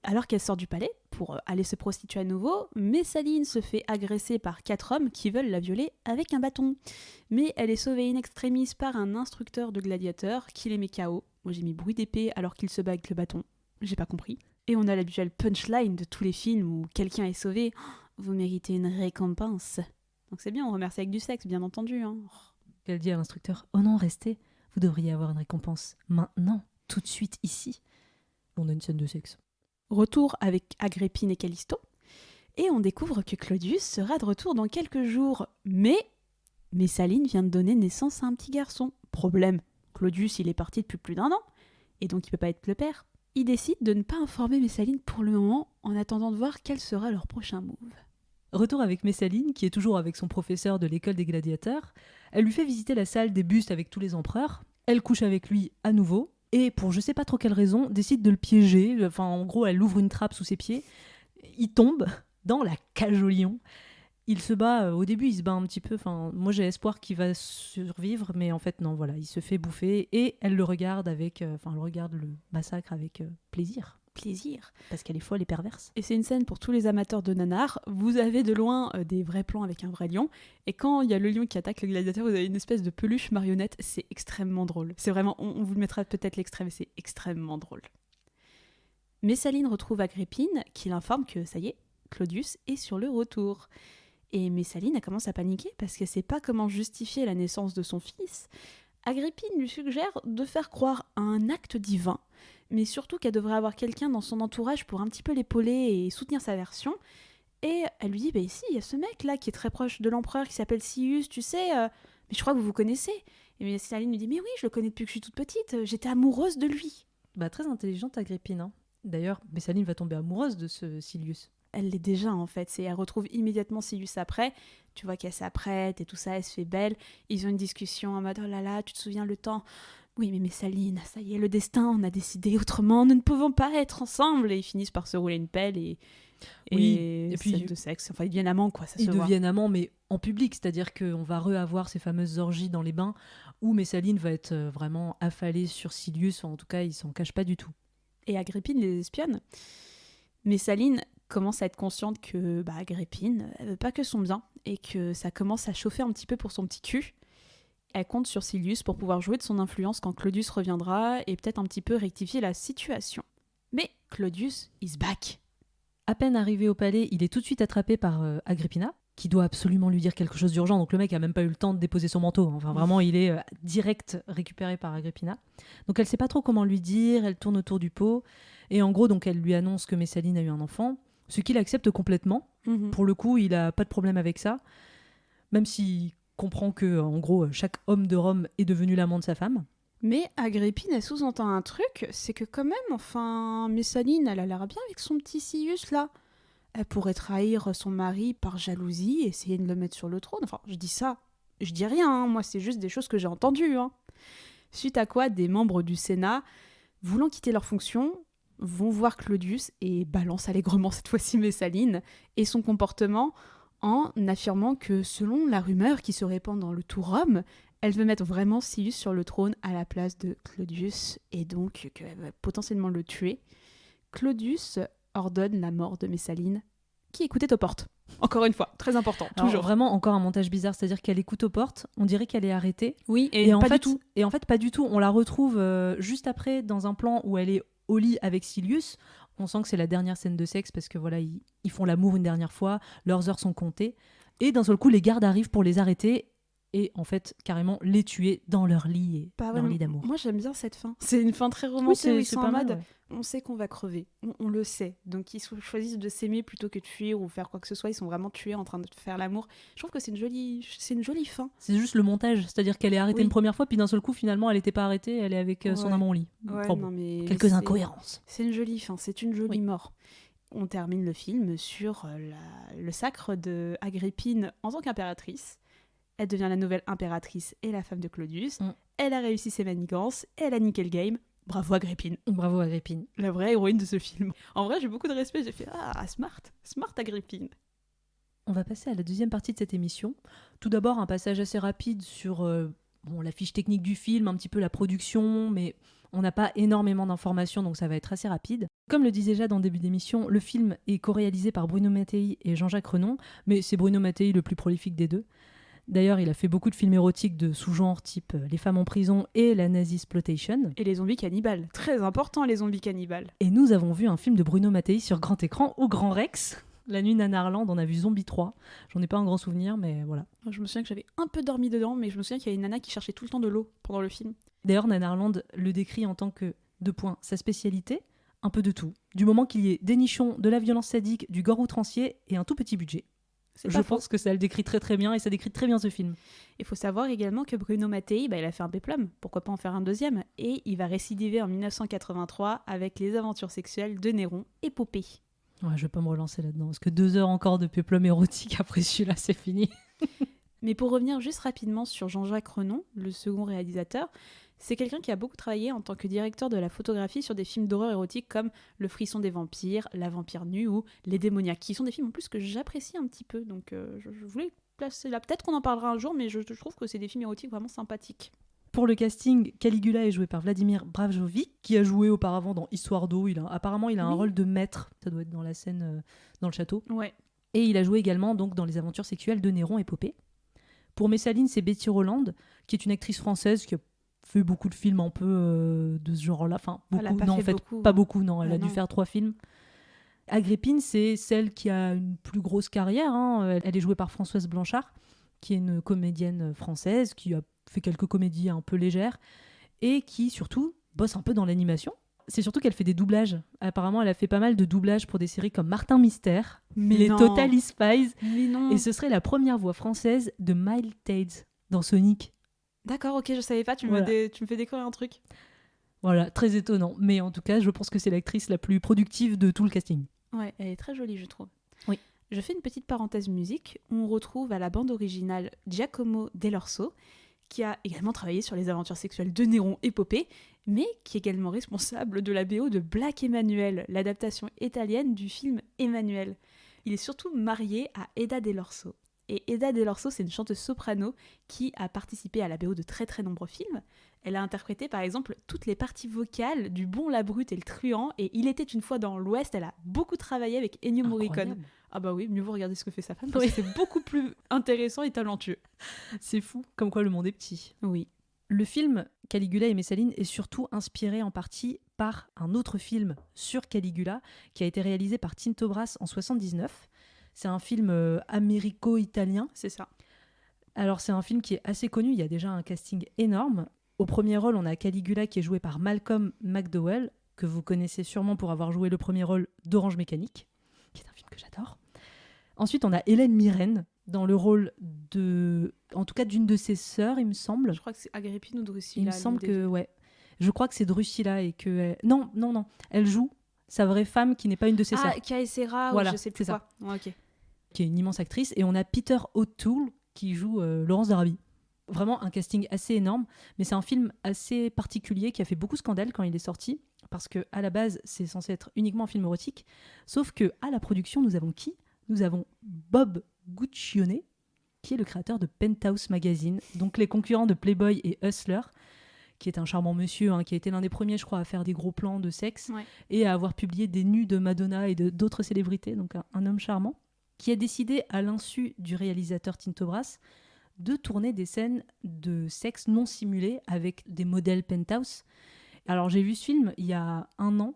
[SPEAKER 1] Alors qu'elle sort du palais pour aller se prostituer à nouveau, Messaline se fait agresser par 4 hommes qui veulent la violer avec un bâton. Mais elle est sauvée in extremis par un instructeur de gladiateurs qui les met KO. Moi j'ai mis bruit d'épée alors qu'il se bat avec le bâton. J'ai pas compris. Et on a l'habituelle punchline de tous les films où quelqu'un est sauvé. Oh, vous méritez une récompense. Donc c'est bien, on remercie avec du sexe, bien entendu. Hein.
[SPEAKER 2] Elle dit à l'instructeur, oh non, restez, vous devriez avoir une récompense maintenant, tout de suite, ici. On a une scène de sexe.
[SPEAKER 1] Retour avec Agrippine et Callisto. Et on découvre que Claudius sera de retour dans quelques jours. Mais Messaline vient de donner naissance à un petit garçon. Problème, Claudius il est parti depuis plus d'1 an, et donc il peut pas être le père. Il décide de ne pas informer Messaline pour le moment, en attendant de voir quel sera leur prochain move.
[SPEAKER 2] Retour avec Messaline, qui est toujours avec son professeur de l'école des gladiateurs. Elle lui fait visiter la salle des bustes avec tous les empereurs. Elle couche avec lui à nouveau. Et pour je sais pas trop quelle raison, décide de le piéger. Enfin, en gros, elle ouvre une trappe sous ses pieds. Il tombe dans la cage au lion. Il se bat, au début, il se bat un petit peu. Enfin, moi, j'ai espoir qu'il va survivre, mais en fait, non, voilà, il se fait bouffer. Et elle le regarde elle regarde le massacre avec plaisir. Parce qu'elle est folle et perverse.
[SPEAKER 1] Et c'est une scène pour tous les amateurs de nanar. Vous avez de loin des vrais plans avec un vrai lion. Et quand il y a le lion qui attaque le gladiateur, vous avez une espèce de peluche marionnette. C'est extrêmement drôle. C'est vraiment, on vous le mettra peut-être l'extrait, mais c'est extrêmement drôle. Messaline retrouve Agrippine, qui l'informe que, ça y est, Claudius est sur le retour. Et Messaline, elle commence à paniquer parce qu'elle ne sait pas comment justifier la naissance de son fils. Agrippine lui suggère de faire croire à un acte divin, mais surtout qu'elle devrait avoir quelqu'un dans son entourage pour un petit peu l'épauler et soutenir sa version. Et elle lui dit, bah si, il y a ce mec-là qui est très proche de l'empereur qui s'appelle Sius, tu sais, mais je crois que vous vous connaissez. Et Messaline lui dit, mais oui, je le connais depuis que je suis toute petite, j'étais amoureuse de lui.
[SPEAKER 2] Bah très intelligente Agrippine, hein. D'ailleurs, Messaline va tomber amoureuse de ce Silius.
[SPEAKER 1] Elle l'est déjà en fait, elle retrouve immédiatement Silius après, tu vois qu'elle s'apprête et tout ça, elle se fait belle, ils ont une discussion en mode oh là là, tu te souviens le temps, oui mais Messaline, ça y est, le destin, on a décidé autrement, nous ne pouvons pas être ensemble, et ils finissent par se rouler une pelle et puis scène de sexe, enfin ils deviennent amants quoi, ça se voit.
[SPEAKER 2] Ils deviennent amants mais en public, c'est-à-dire qu'on va avoir ces fameuses orgies dans les bains où Messaline va être vraiment affalée sur Silius, en tout cas il s'en cache pas du tout.
[SPEAKER 1] Et Agrippine les espionne. Messaline commence à être consciente que Agrippine, elle veut pas que son bien et que ça commence à chauffer un petit peu pour son petit cul. Elle compte sur Silius pour pouvoir jouer de son influence quand Claudius reviendra et peut-être un petit peu rectifier la situation. Mais Claudius is back.
[SPEAKER 2] À peine arrivé au palais, il est tout de suite attrapé par Agrippina, qui doit absolument lui dire quelque chose d'urgent. Donc le mec a même pas eu le temps de déposer son manteau. Enfin vraiment, il est direct récupéré par Agrippina. Donc elle sait pas trop comment lui dire, elle tourne autour du pot. Et en gros, donc elle lui annonce que Messaline a eu un enfant, ce qu'il accepte complètement. Pour le coup, il a pas de problème avec ça. Même s'il comprend que, en gros, chaque homme de Rome est devenu l'amant de sa femme.
[SPEAKER 1] Mais Agrippine, elle sous-entend un truc, c'est que quand même, Messaline, elle a l'air bien avec son petit Silius, là. Elle pourrait trahir son mari par jalousie et essayer de le mettre sur le trône. Enfin, je dis ça, je dis rien, hein. Moi c'est juste des choses que j'ai entendues. Hein. Suite à quoi, des membres du Sénat, voulant quitter leur fonction, vont voir Claudius et balancent allègrement cette fois-ci Messaline et son comportement en affirmant que selon la rumeur qui se répand dans le tout Rome, elle veut mettre vraiment Silius sur le trône à la place de Claudius et donc qu'elle va potentiellement le tuer. Claudius ordonne la mort de Messaline, qui écoutait aux portes. Encore une fois, très important,
[SPEAKER 2] Alors,
[SPEAKER 1] toujours.
[SPEAKER 2] vraiment, encore un montage bizarre, c'est-à-dire qu'elle écoute aux portes, on dirait qu'elle est arrêtée.
[SPEAKER 1] Oui,
[SPEAKER 2] Et en
[SPEAKER 1] pas
[SPEAKER 2] fait,
[SPEAKER 1] du tout.
[SPEAKER 2] Et en fait, pas du tout. On la retrouve juste après dans un plan où elle est au lit avec Silius. On sent que c'est la dernière scène de sexe parce que voilà, ils font l'amour une dernière fois, leurs heures sont comptées. Et d'un seul coup, les gardes arrivent pour les arrêter et en fait, carrément les tuer dans leur lit et
[SPEAKER 1] Bah ouais,
[SPEAKER 2] leur
[SPEAKER 1] mais
[SPEAKER 2] lit d'amour.
[SPEAKER 1] Moi, j'aime bien cette fin. C'est une fin très
[SPEAKER 2] Oui,
[SPEAKER 1] romantique où ils sont
[SPEAKER 2] pas
[SPEAKER 1] en
[SPEAKER 2] mal,
[SPEAKER 1] mode
[SPEAKER 2] ouais.
[SPEAKER 1] on sait qu'on va crever, on le sait. Donc ils choisissent de s'aimer plutôt que de fuir ou faire quoi que ce soit. Ils sont vraiment tués en train de faire l'amour. Je trouve que c'est une jolie fin.
[SPEAKER 2] C'est juste le montage, c'est-à-dire qu'elle est arrêtée
[SPEAKER 1] Oui.
[SPEAKER 2] une première fois, puis d'un seul coup, finalement, elle n'était pas arrêtée, elle est avec son
[SPEAKER 1] Ouais.
[SPEAKER 2] amant au lit.
[SPEAKER 1] Ouais,
[SPEAKER 2] Enfin bon,
[SPEAKER 1] non, mais
[SPEAKER 2] quelques
[SPEAKER 1] c'est-
[SPEAKER 2] incohérences.
[SPEAKER 1] C'est une jolie fin, c'est une jolie
[SPEAKER 2] Oui.
[SPEAKER 1] mort. On termine le film sur le sacre de Agrippine en tant qu'impératrice. Elle devient la nouvelle impératrice et la femme de Claudius.
[SPEAKER 2] Mm.
[SPEAKER 1] Elle a réussi ses manigances, elle a niqué le game. Bravo Agrippine,
[SPEAKER 2] Bravo Agrippine.
[SPEAKER 1] la vraie héroïne de ce film. En vrai, j'ai beaucoup de respect, j'ai fait smart Agrippine.
[SPEAKER 2] On va passer à la deuxième partie de cette émission. Tout d'abord, un passage assez rapide sur la fiche technique du film, un petit peu la production, mais on n'a pas énormément d'informations, donc ça va être assez rapide. Comme le disais Jade en début d'émission, le film est co-réalisé par Bruno Mattei et Jean-Jacques Renon, mais c'est Bruno Mattei le plus prolifique des deux. D'ailleurs, il a fait beaucoup de films érotiques de sous-genre type Les femmes en prison et la Nazi-exploitation.
[SPEAKER 1] Et les zombies cannibales, très important les zombies cannibales.
[SPEAKER 2] Et nous avons vu un film de Bruno Mattei sur grand écran au Grand Rex. La nuit Nanarland, on a vu Zombie 3. J'en ai pas un grand souvenir, mais voilà.
[SPEAKER 1] Je me souviens que j'avais un peu dormi dedans, mais je me souviens qu'il y a une nana qui cherchait tout le temps de l'eau pendant le film.
[SPEAKER 2] D'ailleurs, Nanarland le décrit en tant que, sa spécialité, un peu de tout. Du moment qu'il y ait des nichons, de la violence sadique, du gore outrancier et un tout petit budget.
[SPEAKER 1] C'est
[SPEAKER 2] Je
[SPEAKER 1] pas faux.
[SPEAKER 2] pense que ça le décrit très très bien et ça décrit très bien ce film.
[SPEAKER 1] Il faut savoir également que Bruno Mattei, il a fait un péplum, pourquoi pas en faire un deuxième, et il va récidiver en 1983 avec Les aventures sexuelles de Néron, Épopée.
[SPEAKER 2] Ouais, je vais pas me relancer là-dedans, parce que 2 heures encore de péplum érotique après celui-là, c'est fini.
[SPEAKER 1] Mais pour revenir juste rapidement sur Jean-Jacques Renon, le second réalisateur, c'est quelqu'un qui a beaucoup travaillé en tant que directeur de la photographie sur des films d'horreur érotique comme Le frisson des vampires, La vampire nue ou Les démoniaques, qui sont des films en plus que j'apprécie un petit peu, donc je voulais placer là. Peut-être qu'on en parlera un jour, mais je trouve que c'est des films érotiques vraiment sympathiques.
[SPEAKER 2] Pour le casting, Caligula est joué par Vladimir Bravjovic, qui a joué auparavant dans Histoire d'eau. Apparemment, il a un
[SPEAKER 1] Oui.
[SPEAKER 2] rôle de maître, ça doit être dans la scène dans le château.
[SPEAKER 1] Ouais.
[SPEAKER 2] Et il a joué également donc, dans Les aventures sexuelles de Néron, Épopée. Pour Messaline, c'est Betty Roland, qui est une actrice française qui a fait beaucoup de films un peu de ce genre-là. Enfin,
[SPEAKER 1] Elle a
[SPEAKER 2] beaucoup,
[SPEAKER 1] pas
[SPEAKER 2] non,
[SPEAKER 1] fait
[SPEAKER 2] en fait,
[SPEAKER 1] beaucoup,
[SPEAKER 2] pas
[SPEAKER 1] hein.
[SPEAKER 2] beaucoup, non. Elle
[SPEAKER 1] Ah,
[SPEAKER 2] a dû
[SPEAKER 1] non.
[SPEAKER 2] faire 3 films. Agrippine, c'est celle qui a une plus grosse carrière. Hein. Elle est jouée par Françoise Blanchard, qui est une comédienne française, qui a fait quelques comédies un peu légères, et qui, surtout, bosse un peu dans l'animation. C'est surtout qu'elle fait des doublages. Apparemment, elle a fait pas mal de doublages pour des séries comme Martin Mystère,
[SPEAKER 1] Mais
[SPEAKER 2] les
[SPEAKER 1] non.
[SPEAKER 2] Totally Spies,
[SPEAKER 1] Mais non.
[SPEAKER 2] et ce serait la première voix française de Miles Tate dans Sonic.
[SPEAKER 1] D'accord, ok, je savais pas, tu
[SPEAKER 2] Voilà.
[SPEAKER 1] me fais découvrir un truc.
[SPEAKER 2] Voilà, très étonnant. Mais en tout cas, je pense que c'est l'actrice la plus productive de tout le casting.
[SPEAKER 1] Ouais, elle est très jolie, je trouve.
[SPEAKER 2] Oui.
[SPEAKER 1] Je fais une petite parenthèse musique où on retrouve à la bande originale Giacomo Dell'Orso, qui a également travaillé sur les aventures sexuelles de Néron, Épopée, mais qui est également responsable de la BO de Black Emmanuel, l'adaptation italienne du film Emmanuel. Il est surtout marié à Eda Dell'Orso. Et Eda Dell'Orso, c'est une chanteuse soprano qui a participé à la BO de très très nombreux films. Elle a interprété par exemple toutes les parties vocales du Bon, la Brute et le Truand, et Il était une fois dans l'Ouest. Elle a beaucoup travaillé avec Ennio Morricone.
[SPEAKER 2] Incroyable.
[SPEAKER 1] Ah bah oui, mieux vaut regarder ce que fait sa femme, parce
[SPEAKER 2] Oui.
[SPEAKER 1] que c'est beaucoup plus intéressant et talentueux.
[SPEAKER 2] C'est fou, comme quoi le monde est petit.
[SPEAKER 1] Oui.
[SPEAKER 2] Le film Caligula et Messaline est surtout inspiré en partie par un autre film sur Caligula qui a été réalisé par Tinto Brass en 1979. C'est un film américo-italien.
[SPEAKER 1] C'est ça.
[SPEAKER 2] Alors c'est un film qui est assez connu, il y a déjà un casting énorme. Au premier rôle, on a Caligula qui est joué par Malcolm McDowell, que vous connaissez sûrement pour avoir joué le premier rôle d'Orange Mécanique, qui est un film que j'adore. Ensuite, on a Hélène Mirren dans le rôle en tout cas d'une de ses sœurs, il me semble.
[SPEAKER 1] Je crois que c'est Agrippine ou Drusilla.
[SPEAKER 2] Il me semble que, ouais. Je crois que c'est Drusilla et que... Non. Elle joue sa vraie femme qui n'est pas une de ses sœurs.
[SPEAKER 1] Ah, Kaesera,
[SPEAKER 2] Voilà,
[SPEAKER 1] ou je sais plus
[SPEAKER 2] c'est
[SPEAKER 1] quoi. Ouais, ok.
[SPEAKER 2] Qui est une immense actrice. Et on a Peter O'Toole qui joue Laurence d'Arabie. Vraiment un casting assez énorme. Mais c'est un film assez particulier qui a fait beaucoup scandale quand il est sorti. Parce qu'à la base, c'est censé être uniquement un film érotique. Sauf qu'à la production, nous avons qui ? Nous avons Bob Guccione, qui est le créateur de Penthouse Magazine, donc les concurrents de Playboy et Hustler, qui est un charmant monsieur, qui a été l'un des premiers, je crois, à faire des gros plans de sexe
[SPEAKER 1] Ouais.
[SPEAKER 2] et à avoir publié des nus de Madonna et d'autres célébrités, donc un homme charmant, qui a décidé, à l'insu du réalisateur Tinto Brass, de tourner des scènes de sexe non simulées avec des modèles penthouse. Alors j'ai vu ce film il y a 1 an,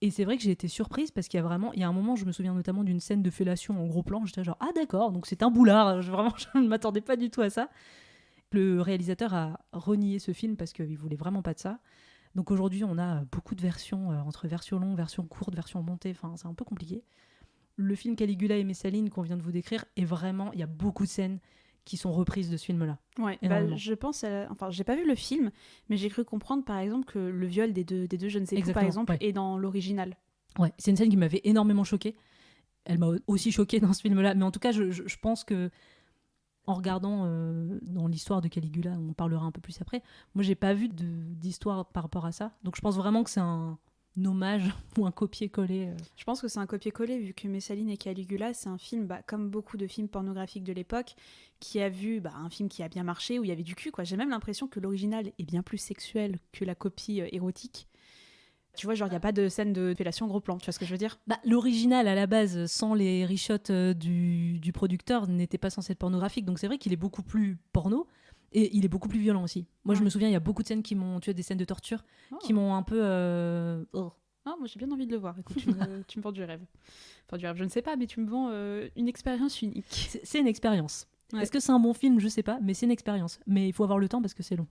[SPEAKER 2] et c'est vrai que j'ai été surprise parce qu'il y a un moment, je me souviens notamment d'une scène de fellation en gros plan, j'étais genre ah d'accord, donc c'est un boulard, je ne m'attendais pas du tout à ça. Le réalisateur a renié ce film parce qu'il voulait vraiment pas de ça. Donc aujourd'hui on a beaucoup de versions, entre version longue, version courte, version montée, enfin c'est un peu compliqué. Le film Caligula et Messaline qu'on vient de vous décrire est vraiment, il y a beaucoup de scènes qui sont reprises de ce film-là.
[SPEAKER 1] Ouais,
[SPEAKER 2] Énormément.
[SPEAKER 1] je pense, enfin, j'ai pas vu le film, mais j'ai cru comprendre, par exemple, que le viol des deux jeunes époux, par
[SPEAKER 2] Exactement,
[SPEAKER 1] exemple,
[SPEAKER 2] ouais.
[SPEAKER 1] est dans l'original.
[SPEAKER 2] Ouais, c'est une scène qui m'avait énormément choquée. Elle m'a aussi choquée dans ce film-là, mais en tout cas, je pense que en regardant dans l'histoire de Caligula, on en parlera un peu plus après, moi j'ai pas vu d'histoire par rapport à ça, donc je pense vraiment que c'est un hommage ou un copier-coller.
[SPEAKER 1] Je pense que c'est un copier-coller, vu que Messaline et Caligula, c'est un film, comme beaucoup de films pornographiques de l'époque, qui a vu un film qui a bien marché, où il y avait du cul, quoi. J'ai même l'impression que l'original est bien plus sexuel que la copie érotique. Tu vois, genre, il n'y a pas de scène de fellation gros plan, tu vois ce que je veux dire ?
[SPEAKER 2] L'original, à la base, sans les reshots du producteur, n'était pas censé être pornographique, donc c'est vrai qu'il est beaucoup plus porno, et il est beaucoup plus violent aussi. Moi, je me souviens, il y a beaucoup de scènes qui m'ont... Tu vois, des scènes de torture qui m'ont un peu...
[SPEAKER 1] Ah, moi j'ai bien envie de le voir. Écoute, tu me vends du rêve. Enfin, du rêve, je ne sais pas, mais tu me vends une expérience unique.
[SPEAKER 2] C'est une expérience.
[SPEAKER 1] Ouais.
[SPEAKER 2] Est-ce que c'est un bon film ? Je sais pas, mais c'est une expérience. Mais il faut avoir le temps parce que c'est long.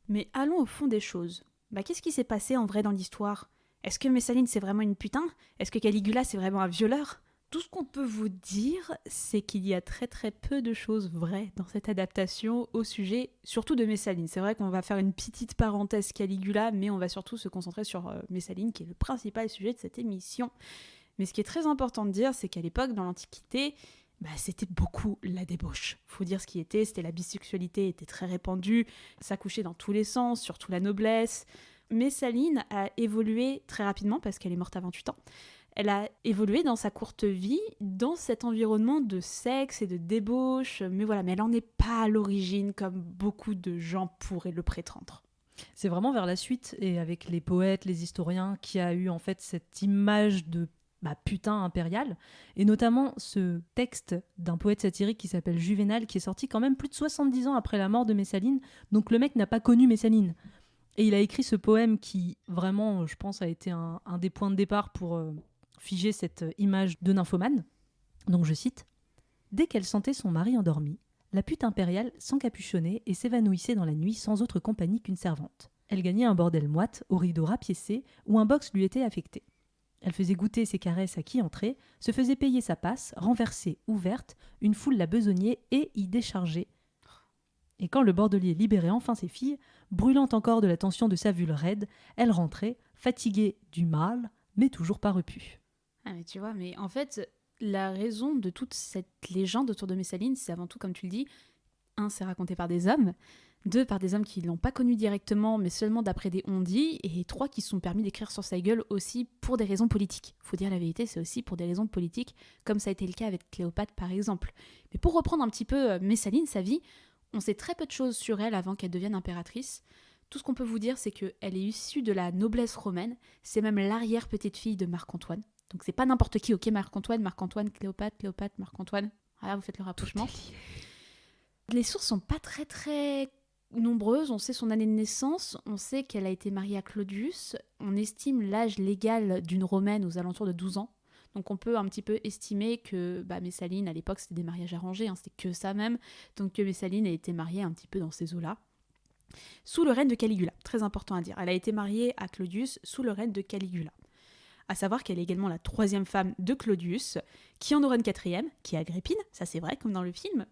[SPEAKER 1] Mais allons au fond des choses. Qu'est-ce qui s'est passé en vrai dans l'histoire ? Est-ce que Messaline c'est vraiment une putain ? Est-ce que Caligula c'est vraiment un violeur ? Tout ce qu'on peut vous dire, c'est qu'il y a très très peu de choses vraies dans cette adaptation au sujet, surtout de Messaline. C'est vrai qu'on va faire une petite parenthèse Caligula, mais on va surtout se concentrer sur Messaline, qui est le principal sujet de cette émission. Mais ce qui est très important de dire, c'est qu'à l'époque, dans l'Antiquité, c'était beaucoup la débauche. Faut dire ce qui était, c'était la bisexualité était très répandue, ça couchait dans tous les sens, surtout la noblesse. Messaline a évolué très rapidement, parce qu'elle est morte à 28 ans. Elle a évolué dans sa courte vie, dans cet environnement de sexe et de débauche, mais elle n'en est pas à l'origine, comme beaucoup de gens pourraient le prétendre.
[SPEAKER 2] C'est vraiment vers la suite, et avec les poètes, les historiens, qui a eu en fait cette image de putain impérial, et notamment ce texte d'un poète satirique qui s'appelle Juvénal, qui est sorti quand même plus de 70 ans après la mort de Messaline, donc le mec n'a pas connu Messaline. Et il a écrit ce poème qui, vraiment, je pense, a été un des points de départ pour figer cette image de nymphomane. Donc je cite : « Dès qu'elle sentait son mari endormi, la pute impériale s'encapuchonnait et s'évanouissait dans la nuit sans autre compagnie qu'une servante. Elle gagnait un bordel moite, aux rideaux rapiécés, où un box lui était affecté. Elle faisait goûter ses caresses à qui entrait, se faisait payer sa passe, renversée ou verte, une foule la besognait et y déchargeait. Et quand le bordelier libérait enfin ses filles, brûlant encore de la tension de sa vulve raide, elle rentrait, fatiguée du mal, mais toujours pas repue. »
[SPEAKER 1] Ah mais tu vois, mais en fait, la raison de toute cette légende autour de Messaline, c'est avant tout, comme tu le dis, 1, c'est raconté par des hommes, 2, par des hommes qui ne l'ont pas connu directement, mais seulement d'après des on-dit, et 3, qui se sont permis d'écrire sur sa gueule aussi pour des raisons politiques. Faut dire la vérité, c'est aussi pour des raisons politiques, comme ça a été le cas avec Cléopâtre par exemple. Mais pour reprendre un petit peu Messaline, sa vie, on sait très peu de choses sur elle avant qu'elle devienne impératrice. Tout ce qu'on peut vous dire, c'est qu'elle est issue de la noblesse romaine, c'est même l'arrière-petite-fille de Marc-Antoine. Donc c'est pas n'importe qui, ok, Marc-Antoine, Cléopâtre, Marc-Antoine. Voilà, vous faites le rapprochement. Les sources sont pas très très nombreuses, on sait son année de naissance, on sait qu'elle a été mariée à Claudius, on estime l'âge légal d'une Romaine aux alentours de 12 ans. Donc on peut un petit peu estimer que Messaline, à l'époque, c'était des mariages arrangés, c'était que ça même, donc que Messaline a été mariée un petit peu dans ces eaux-là. Sous le règne de Caligula, très important à dire. Elle a été mariée à Claudius sous le règne de Caligula. À savoir qu'elle est également la 3e femme de Claudius, qui en aura une 4e, qui est Agrippine, ça c'est vrai, comme dans le film.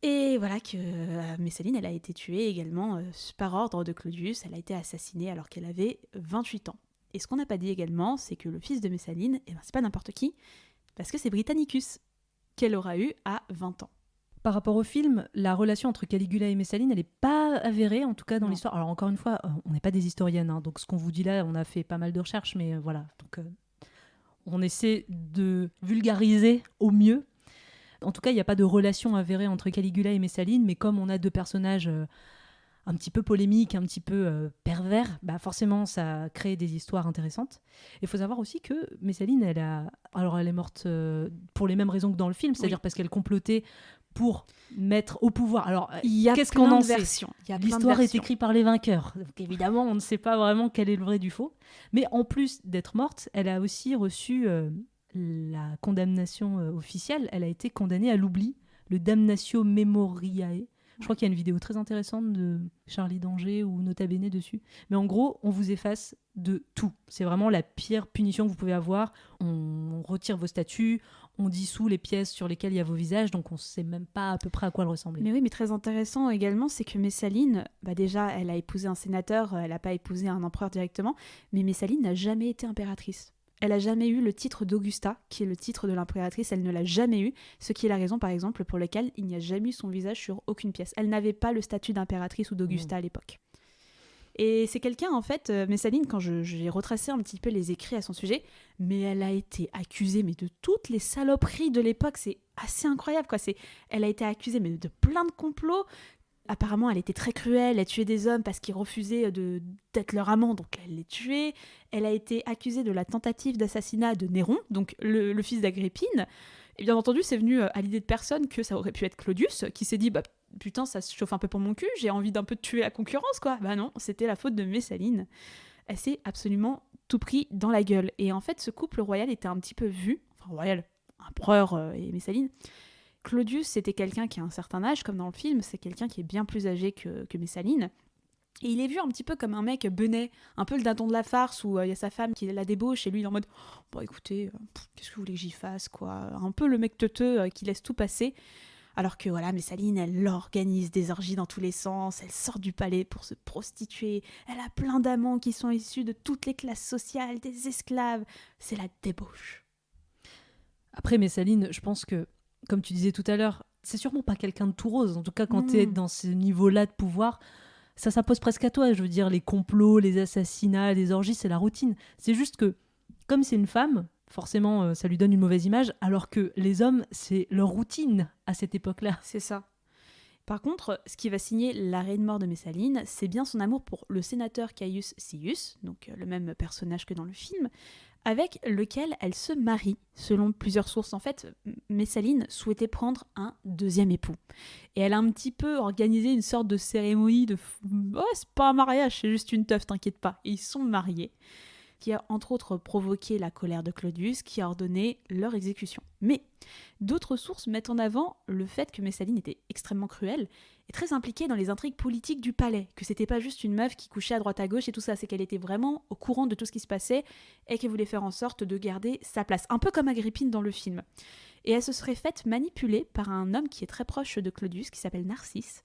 [SPEAKER 1] Et voilà que Messaline, elle a été tuée également par ordre de Claudius, elle a été assassinée alors qu'elle avait 28 ans. Et ce qu'on n'a pas dit également, c'est que le fils de Messaline, c'est pas n'importe qui, parce que c'est Britannicus, qu'elle aura eu à 20 ans.
[SPEAKER 2] Par rapport au film, la relation entre Caligula et Messaline, elle n'est pas avérée, en tout cas dans l'histoire. Alors encore une fois, on n'est pas des historiennes, donc ce qu'on vous dit là, on a fait pas mal de recherches, mais voilà. Donc on essaie de vulgariser au mieux. En tout cas, il n'y a pas de relation avérée entre Caligula et Messaline, mais comme on a 2 personnages un petit peu polémique, un petit peu pervers, forcément ça crée des histoires intéressantes. Il faut savoir aussi que Messaline, elle est morte pour les mêmes raisons que dans le film, c'est-à-dire parce qu'elle complotait pour mettre au pouvoir. Alors, qu'est-ce qu'on en sait ? L'histoire est écrite par les vainqueurs. Donc évidemment, on ne sait pas vraiment quel est le vrai du faux. Mais en plus d'être morte, elle a aussi reçu la condamnation officielle. Elle a été condamnée à l'oubli, le damnatio memoriae. Je crois qu'il y a une vidéo très intéressante de Charlie d'Angers ou Nota Bene dessus. Mais en gros, on vous efface de tout. C'est vraiment la pire punition que vous pouvez avoir. On retire vos statuts, on dissout les pièces sur lesquelles il y a vos visages, donc on ne sait même pas à peu près à quoi elle ressemblait.
[SPEAKER 1] Mais oui, mais très intéressant également, c'est que Messaline, déjà, elle a épousé un sénateur, elle n'a pas épousé un empereur directement, mais Messaline n'a jamais été impératrice. Elle n'a jamais eu le titre d'Augusta, qui est le titre de l'impératrice, elle ne l'a jamais eu, ce qui est la raison, par exemple, pour laquelle il n'y a jamais eu son visage sur aucune pièce. Elle n'avait pas le statut d'impératrice ou d'Augusta à l'époque. Et c'est quelqu'un, en fait, Messaline, quand j'ai retracé un petit peu les écrits à son sujet, mais elle a été accusée de toutes les saloperies de l'époque, c'est assez incroyable, quoi. Elle a été accusée de plein de complots. Apparemment, elle était très cruelle, elle tuait des hommes parce qu'ils refusaient d'être leur amant, donc elle les tuait. Elle a été accusée de la tentative d'assassinat de Néron, donc le fils d'Agrippine. Et bien entendu, c'est venu à l'idée de personne que ça aurait pu être Claudius, qui s'est dit putain, ça se chauffe un peu pour mon cul, j'ai envie d'un peu de tuer la concurrence, quoi. Non, c'était la faute de Messaline. Elle s'est absolument tout pris dans la gueule. Et en fait, ce couple royal était un petit peu vu, royal, empereur et Messaline. Claudius, c'était quelqu'un qui a un certain âge, comme dans le film, c'est quelqu'un qui est bien plus âgé que Messaline. Et il est vu un petit peu comme un mec benet, un peu le dindon de la farce, où il y a sa femme qui la débauche, et lui il est en mode « Bon écoutez, qu'est-ce que vous voulez que j'y fasse, quoi ?» Un peu le mec teuteux qui laisse tout passer. Alors que voilà, Messaline, elle organise des orgies dans tous les sens, elle sort du palais pour se prostituer, elle a plein d'amants qui sont issus de toutes les classes sociales, des esclaves, c'est la débauche.
[SPEAKER 2] Après Messaline, je pense que, comme tu disais tout à l'heure, c'est sûrement pas quelqu'un de tout rose. En tout cas, quand t'es dans ce niveau-là de pouvoir, ça s'impose presque à toi. Je veux dire, les complots, les assassinats, les orgies, c'est la routine. C'est juste que, comme c'est une femme, forcément, ça lui donne une mauvaise image, alors que les hommes, c'est leur routine à cette époque-là.
[SPEAKER 1] C'est ça. Par contre, ce qui va signer l'arrêt de mort de Messaline, c'est bien son amour pour le sénateur Caius Seius, donc le même personnage que dans le film, avec lequel elle se marie. Selon plusieurs sources, en fait, Messaline souhaitait prendre un deuxième époux. Et elle a un petit peu organisé une sorte de cérémonie de « Oh, c'est pas un mariage, c'est juste une teuf, t'inquiète pas ». Et ils sont mariés, qui a entre autres provoqué la colère de Claudius, qui a ordonné leur exécution. Mais d'autres sources mettent en avant le fait que Messaline était extrêmement cruelle et très impliquée dans les intrigues politiques du palais, que c'était pas juste une meuf qui couchait à droite à gauche et tout ça, c'est qu'elle était vraiment au courant de tout ce qui se passait et qu'elle voulait faire en sorte de garder sa place, un peu comme Agrippine dans le film. Et elle se serait faite manipuler par un homme qui est très proche de Claudius, qui s'appelle Narcisse,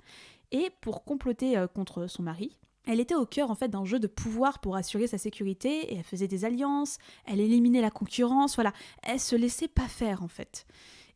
[SPEAKER 1] et pour comploter contre son mari, elle était au cœur en fait d'un jeu de pouvoir pour assurer sa sécurité et elle faisait des alliances, elle éliminait la concurrence, voilà, elle se laissait pas faire en fait.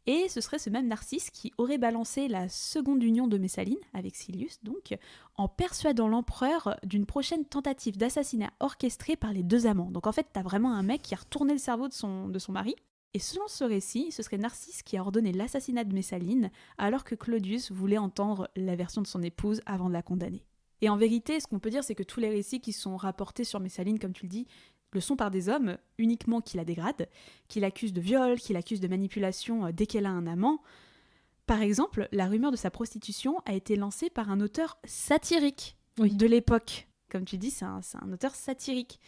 [SPEAKER 1] Et ce serait ce même Narcisse qui aurait balancé la seconde union de Messaline avec Silius, donc, en persuadant l'empereur d'une prochaine tentative d'assassinat orchestrée par les deux amants. Donc en fait, t'as vraiment un mec qui a retourné le cerveau de son mari. Et selon ce récit, ce serait Narcisse qui a ordonné l'assassinat de Messaline, alors que Claudius voulait entendre la version de son épouse avant de la condamner. Et en vérité, ce qu'on peut dire, c'est que tous les récits qui sont rapportés sur Messaline, comme tu le dis, le sont par des hommes uniquement qui la dégradent, qui l'accusent de viol, qui l'accusent de manipulation dès qu'elle a un amant. Par exemple, la rumeur de sa prostitution a été lancée par un auteur satirique de l'époque. Comme tu dis, c'est un auteur satirique.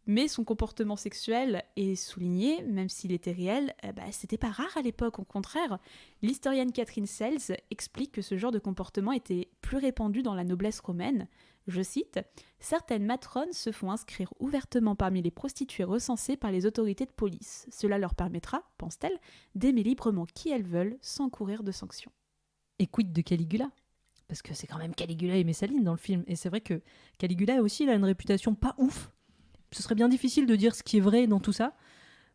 [SPEAKER 1] Mais son comportement sexuel est souligné, même s'il était réel, c'était pas rare à l'époque, au contraire. L'historienne Catherine Sells explique que ce genre de comportement était plus répandu dans la noblesse romaine. Je cite, « Certaines matrones se font inscrire ouvertement parmi les prostituées recensées par les autorités de police. Cela leur permettra, pense-t-elle, d'aimer librement qui elles veulent sans courir de sanctions. »
[SPEAKER 2] Et quid de Caligula ? Parce que c'est quand même Caligula et Messaline dans le film. Et c'est vrai que Caligula aussi, il a une réputation pas ouf. Ce serait bien difficile de dire ce qui est vrai dans tout ça,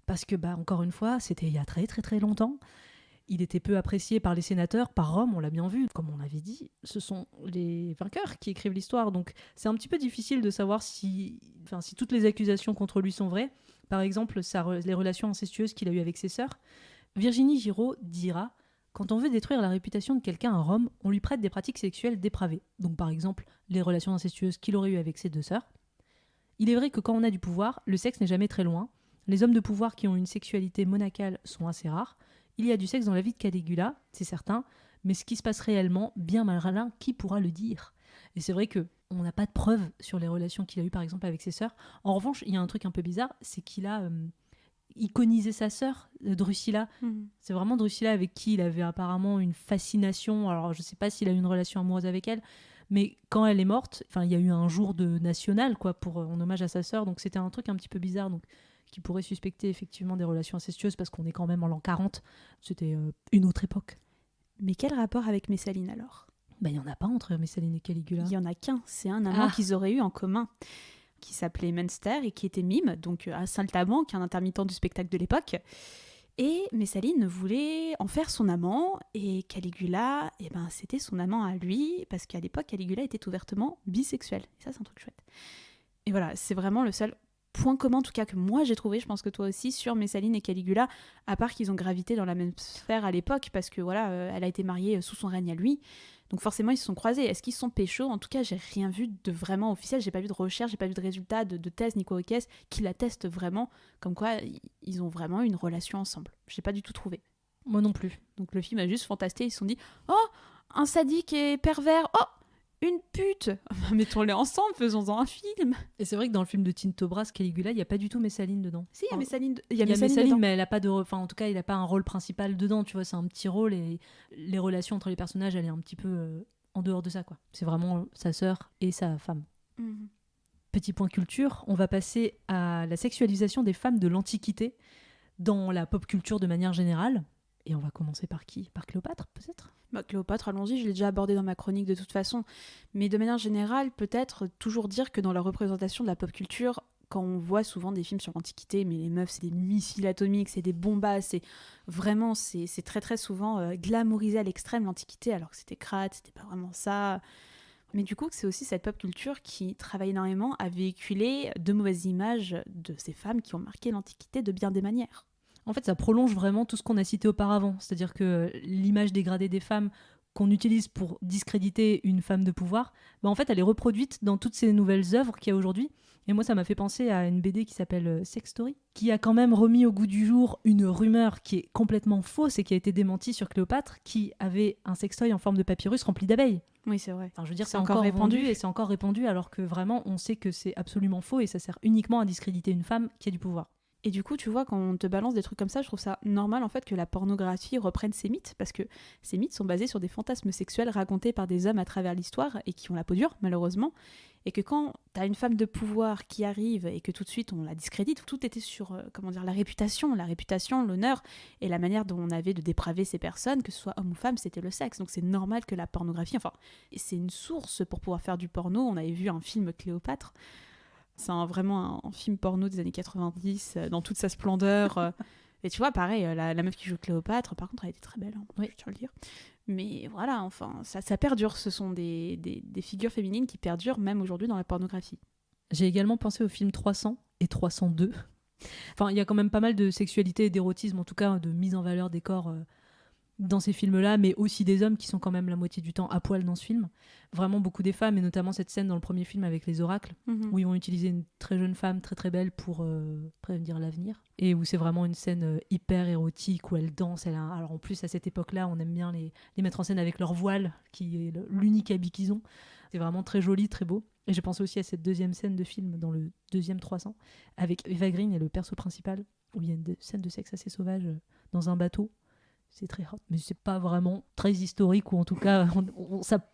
[SPEAKER 2] parce que, encore une fois, c'était il y a très très très longtemps. Il était peu apprécié par les sénateurs, par Rome, on l'a bien vu. Comme on avait dit, ce sont les vainqueurs qui écrivent l'histoire, donc c'est un petit peu difficile de savoir si toutes les accusations contre lui sont vraies. Par exemple, les relations incestueuses qu'il a eues avec ses sœurs. Virginie Giraud dira Quand on veut détruire la réputation de quelqu'un à Rome, on lui prête des pratiques sexuelles dépravées. Donc par exemple, les relations incestueuses qu'il aurait eues avec ses 2 sœurs. Il est vrai que quand on a du pouvoir, le sexe n'est jamais très loin. Les hommes de pouvoir qui ont une sexualité monacale sont assez rares. Il y a du sexe dans la vie de Caligula, c'est certain, mais ce qui se passe réellement, bien malin, qui pourra le dire ? Et c'est vrai que on n'a pas de preuves sur les relations qu'il a eues par exemple avec ses sœurs. En revanche, il y a un truc un peu bizarre, c'est qu'il a iconisé sa sœur, Drusilla. C'est vraiment Drusilla avec qui il avait apparemment une fascination. Alors je sais pas s'il a eu une relation amoureuse avec elle, mais quand elle est morte, il y a eu un jour de national quoi, en hommage à sa sœur, donc c'était un truc un petit peu bizarre, donc qui pourrait suspecter effectivement des relations incestueuses parce qu'on est quand même en l'an 40, c'était une autre époque.
[SPEAKER 1] Mais quel rapport avec Messaline alors ?
[SPEAKER 2] Il n'y en a pas entre Messaline et Caligula.
[SPEAKER 1] Il y en a qu'un, c'est un amant qu'ils auraient eu en commun, qui s'appelait Münster et qui était mime, donc un saltimbanque, un intermittent du spectacle de l'époque. Et Messaline voulait en faire son amant, et Caligula, c'était son amant à lui, parce qu'à l'époque, Caligula était ouvertement bisexuel. Et ça, c'est un truc chouette. Et voilà, c'est vraiment le seul point commun, en tout cas, que moi j'ai trouvé, je pense que toi aussi, sur Messaline et Caligula, à part qu'ils ont gravité dans la même sphère à l'époque, parce que voilà, elle a été mariée sous son règne à lui. Donc forcément, ils se sont croisés. Est-ce qu'ils sont pécho ? En tout cas, j'ai rien vu de vraiment officiel. J'ai pas vu de recherche, j'ai pas vu de résultats, de tests, ni quoi qu'est-ce, qui l'attestent vraiment, comme quoi ils ont vraiment eu une relation ensemble. J'ai pas du tout trouvé.
[SPEAKER 2] Moi non plus.
[SPEAKER 1] Donc le film a juste fantasté. Ils se sont dit « Oh, un sadique et pervers. Oh, une pute. Mettons-les ensemble, faisons-en un film. »
[SPEAKER 2] Et c'est vrai que dans le film de Tinto Brass, Caligula, il n'y a pas du tout Messaline dedans.
[SPEAKER 1] Si, il y a Messaline.
[SPEAKER 2] Il y a Messaline, mais elle a pas de, en tout cas, il a pas un rôle principal dedans. Tu vois, c'est un petit rôle et les relations entre les personnages, elle est un petit peu en dehors de ça, quoi. C'est vraiment sa sœur et sa femme. Petit point culture, on va passer à la sexualisation des femmes de l'Antiquité dans la pop culture de manière générale. Et on va commencer par qui ? Par Cléopâtre, peut-être ?
[SPEAKER 1] Cléopâtre, allons-y, je l'ai déjà abordé dans ma chronique de toute façon. Mais de manière générale, peut-être toujours dire que dans la représentation de la pop culture, quand on voit souvent des films sur l'Antiquité, mais les meufs, c'est des missiles atomiques, c'est des bombas, c'est vraiment, c'est très très souvent glamourisé à l'extrême l'Antiquité, alors que c'était crade, c'était pas vraiment ça. Mais du coup, c'est aussi cette pop culture qui travaille énormément à véhiculer de mauvaises images de ces femmes qui ont marqué l'Antiquité de bien des manières.
[SPEAKER 2] En fait, ça prolonge vraiment tout ce qu'on a cité auparavant. C'est-à-dire que l'image dégradée des femmes qu'on utilise pour discréditer une femme de pouvoir, en fait, elle est reproduite dans toutes ces nouvelles œuvres qu'il y a aujourd'hui. Et moi, ça m'a fait penser à une BD qui s'appelle Sex Story, qui a quand même remis au goût du jour une rumeur qui est complètement fausse et qui a été démentie sur Cléopâtre, qui avait un sextoy en forme de papyrus rempli d'abeilles.
[SPEAKER 1] Oui, c'est vrai.
[SPEAKER 2] Je veux dire, c'est encore répandu et c'est encore répandu, alors que vraiment, on sait que c'est absolument faux et ça sert uniquement à discréditer une femme qui a du pouvoir.
[SPEAKER 1] Et du coup, tu vois, quand on te balance des trucs comme ça, je trouve ça normal en fait que la pornographie reprenne ces mythes, parce que ces mythes sont basés sur des fantasmes sexuels racontés par des hommes à travers l'histoire et qui ont la peau dure, malheureusement. Et que quand t'as une femme de pouvoir qui arrive et que tout de suite on la discrédite, tout était sur la réputation, l'honneur et la manière dont on avait de dépraver ces personnes, que ce soit homme ou femme, c'était le sexe. Donc c'est normal que la pornographie, c'est une source pour pouvoir faire du porno. On avait vu un film Cléopâtre. C'est vraiment un film porno des années 90, dans toute sa splendeur. Et tu vois, pareil, la meuf qui joue Cléopâtre, par contre, elle était très belle, je tiens à le dire. Mais voilà, ça perdure. Ce sont des figures féminines qui perdurent même aujourd'hui dans la pornographie.
[SPEAKER 2] J'ai également pensé au film 300 et 302. Il y a quand même pas mal de sexualité et d'érotisme, en tout cas de mise en valeur des corps dans ces films-là, mais aussi des hommes qui sont quand même la moitié du temps à poil dans ce film. Vraiment beaucoup des femmes, et notamment cette scène dans le premier film avec les oracles, où ils vont utiliser une très jeune femme très très belle pour prévenir l'avenir, et où c'est vraiment une scène hyper érotique, où elle danse. Alors en plus, à cette époque-là, on aime bien les mettre en scène avec leur voile, qui est l'unique habit qu'ils ont. C'est vraiment très joli, très beau. Et j'ai pensé aussi à cette deuxième scène de film, dans le deuxième 300, avec Eva Green et le perso principal, où il y a une scène de sexe assez sauvage dans un bateau. C'est très hot, mais c'est pas vraiment très historique, ou en tout cas,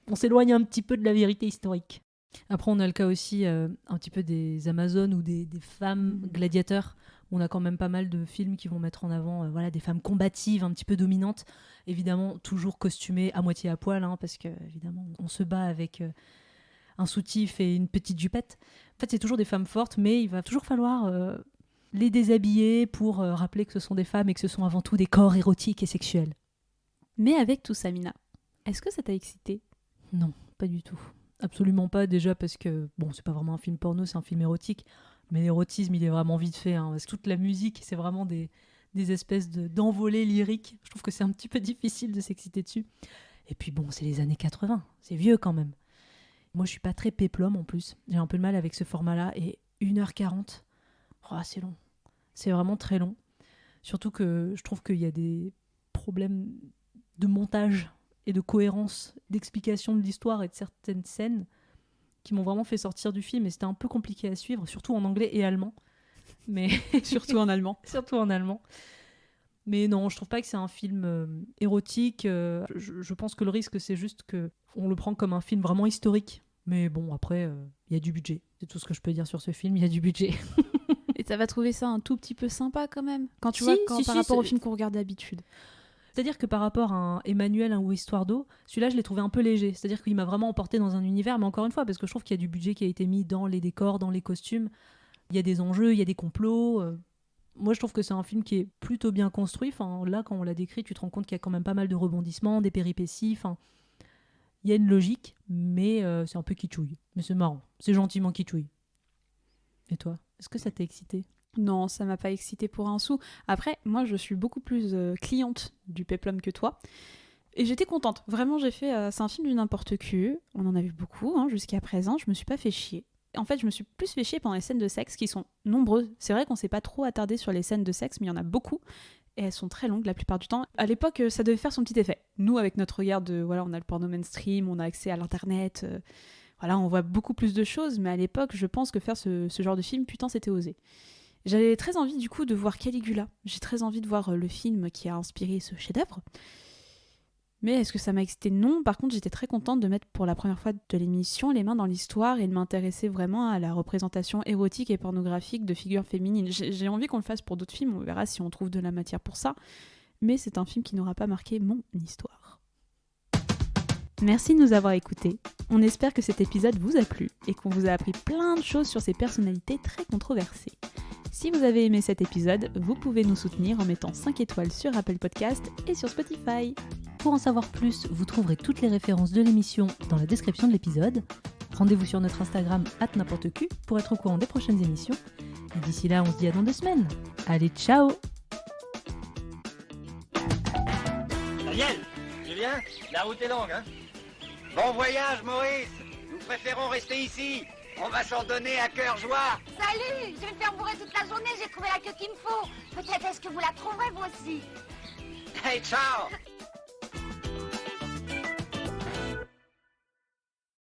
[SPEAKER 2] on s'éloigne un petit peu de la vérité historique. Après, on a le cas aussi un petit peu des Amazones ou des femmes gladiateurs. On a quand même pas mal de films qui vont mettre en avant des femmes combatives, un petit peu dominantes. Évidemment, toujours costumées à moitié à poil, parce que évidemment, on se bat avec un soutif et une petite jupette. En fait, c'est toujours des femmes fortes, mais il va toujours falloir les déshabiller pour rappeler que ce sont des femmes et que ce sont avant tout des corps érotiques et sexuels.
[SPEAKER 1] Mais avec tout ça, Mina, est-ce que ça t'a excité ?
[SPEAKER 2] Non, pas du tout. Absolument pas, déjà parce que, c'est pas vraiment un film porno, c'est un film érotique, mais l'érotisme, il est vraiment vite fait. Parce que toute la musique, c'est vraiment des des espèces d'envolées lyriques. Je trouve que c'est un petit peu difficile de s'exciter dessus. Et puis bon, c'est les années 80, c'est vieux quand même. Moi, je suis pas très péplum en plus. J'ai un peu de mal avec ce format-là. Et 1h40, c'est long. C'est vraiment très long. Surtout que je trouve qu'il y a des problèmes de montage et de cohérence, d'explication de l'histoire et de certaines scènes qui m'ont vraiment fait sortir du film. Et c'était un peu compliqué à suivre, surtout en anglais et allemand. Mais
[SPEAKER 1] Surtout en allemand.
[SPEAKER 2] Surtout en allemand. Mais non, je trouve pas que c'est un film érotique. Je pense que le risque, c'est juste qu'on le prend comme un film vraiment historique. Mais bon, après, il y a du budget. C'est tout ce que je peux dire sur ce film, il y a du budget.
[SPEAKER 1] Et ça va trouver ça un tout petit peu sympa quand même, quand tu
[SPEAKER 2] Si,
[SPEAKER 1] vois,
[SPEAKER 2] si,
[SPEAKER 1] par
[SPEAKER 2] si,
[SPEAKER 1] rapport au
[SPEAKER 2] c'est-
[SPEAKER 1] film qu'on regarde d'habitude.
[SPEAKER 2] C'est-à-dire que par rapport à un Emmanuel ou Histoire d'eau, celui-là, je l'ai trouvé un peu léger. C'est-à-dire qu'il m'a vraiment emporté dans un univers, mais encore une fois, parce que je trouve qu'il y a du budget qui a été mis dans les décors, dans les costumes. Il y a des enjeux, il y a des complots. Moi, je trouve que c'est un film qui est plutôt bien construit. Enfin, là, quand on l'a décrit, tu te rends compte qu'il y a quand même pas mal de rebondissements, des péripéties. Enfin, il y a une logique, mais c'est un peu kitschouille. Mais c'est marrant. C'est gentiment kitschouille. Et toi, est-ce que ça t'a excité ?
[SPEAKER 1] Non, ça m'a pas excité pour un sou. Après, moi, je suis beaucoup plus cliente du péplum que toi. Et j'étais contente. Vraiment, j'ai fait... c'est un film du n'importe qui. On en a vu beaucoup jusqu'à présent. Je me suis pas fait chier. En fait, je me suis plus fait chier pendant les scènes de sexe qui sont nombreuses. C'est vrai qu'on s'est pas trop attardé sur les scènes de sexe, mais il y en a beaucoup. Et elles sont très longues la plupart du temps. À l'époque, ça devait faire son petit effet. Nous, avec notre regard de... Voilà, on a le porno mainstream, on a accès à l'internet... voilà, on voit beaucoup plus de choses. Mais à l'époque, je pense que faire ce genre de film, putain, c'était osé. J'avais très envie du coup de voir Caligula. J'ai très envie de voir le film qui a inspiré ce chef-d'œuvre. Mais est-ce que ça m'a excité ? Non. Par contre, j'étais très contente de mettre pour la première fois de l'émission les mains dans l'histoire et de m'intéresser vraiment à la représentation érotique et pornographique de figures féminines. J'ai envie qu'on le fasse pour d'autres films, on verra si on trouve de la matière pour ça. Mais c'est un film qui n'aura pas marqué mon histoire. Merci de nous avoir écoutés. On espère que cet épisode vous a plu et qu'on vous a appris plein de choses sur ces personnalités très controversées. Si vous avez aimé cet épisode, vous pouvez nous soutenir en mettant 5 étoiles sur Apple Podcast et sur Spotify.
[SPEAKER 2] Pour en savoir plus, vous trouverez toutes les références de l'émission dans la description de l'épisode. Rendez-vous sur notre Instagram @n'importecu pour être au courant des prochaines émissions. Et d'ici là, on se dit à dans 2 semaines. Allez, ciao!
[SPEAKER 8] Daniel, Julien, la route est longue, hein? Bon voyage, Maurice. Nous préférons rester ici. On va s'en donner à cœur joie.
[SPEAKER 3] Salut, je vais me faire bourrer toute la journée, j'ai trouvé la queue qu'il me faut. Peut-être est-ce que vous la trouverez vous aussi.
[SPEAKER 8] Hey, ciao.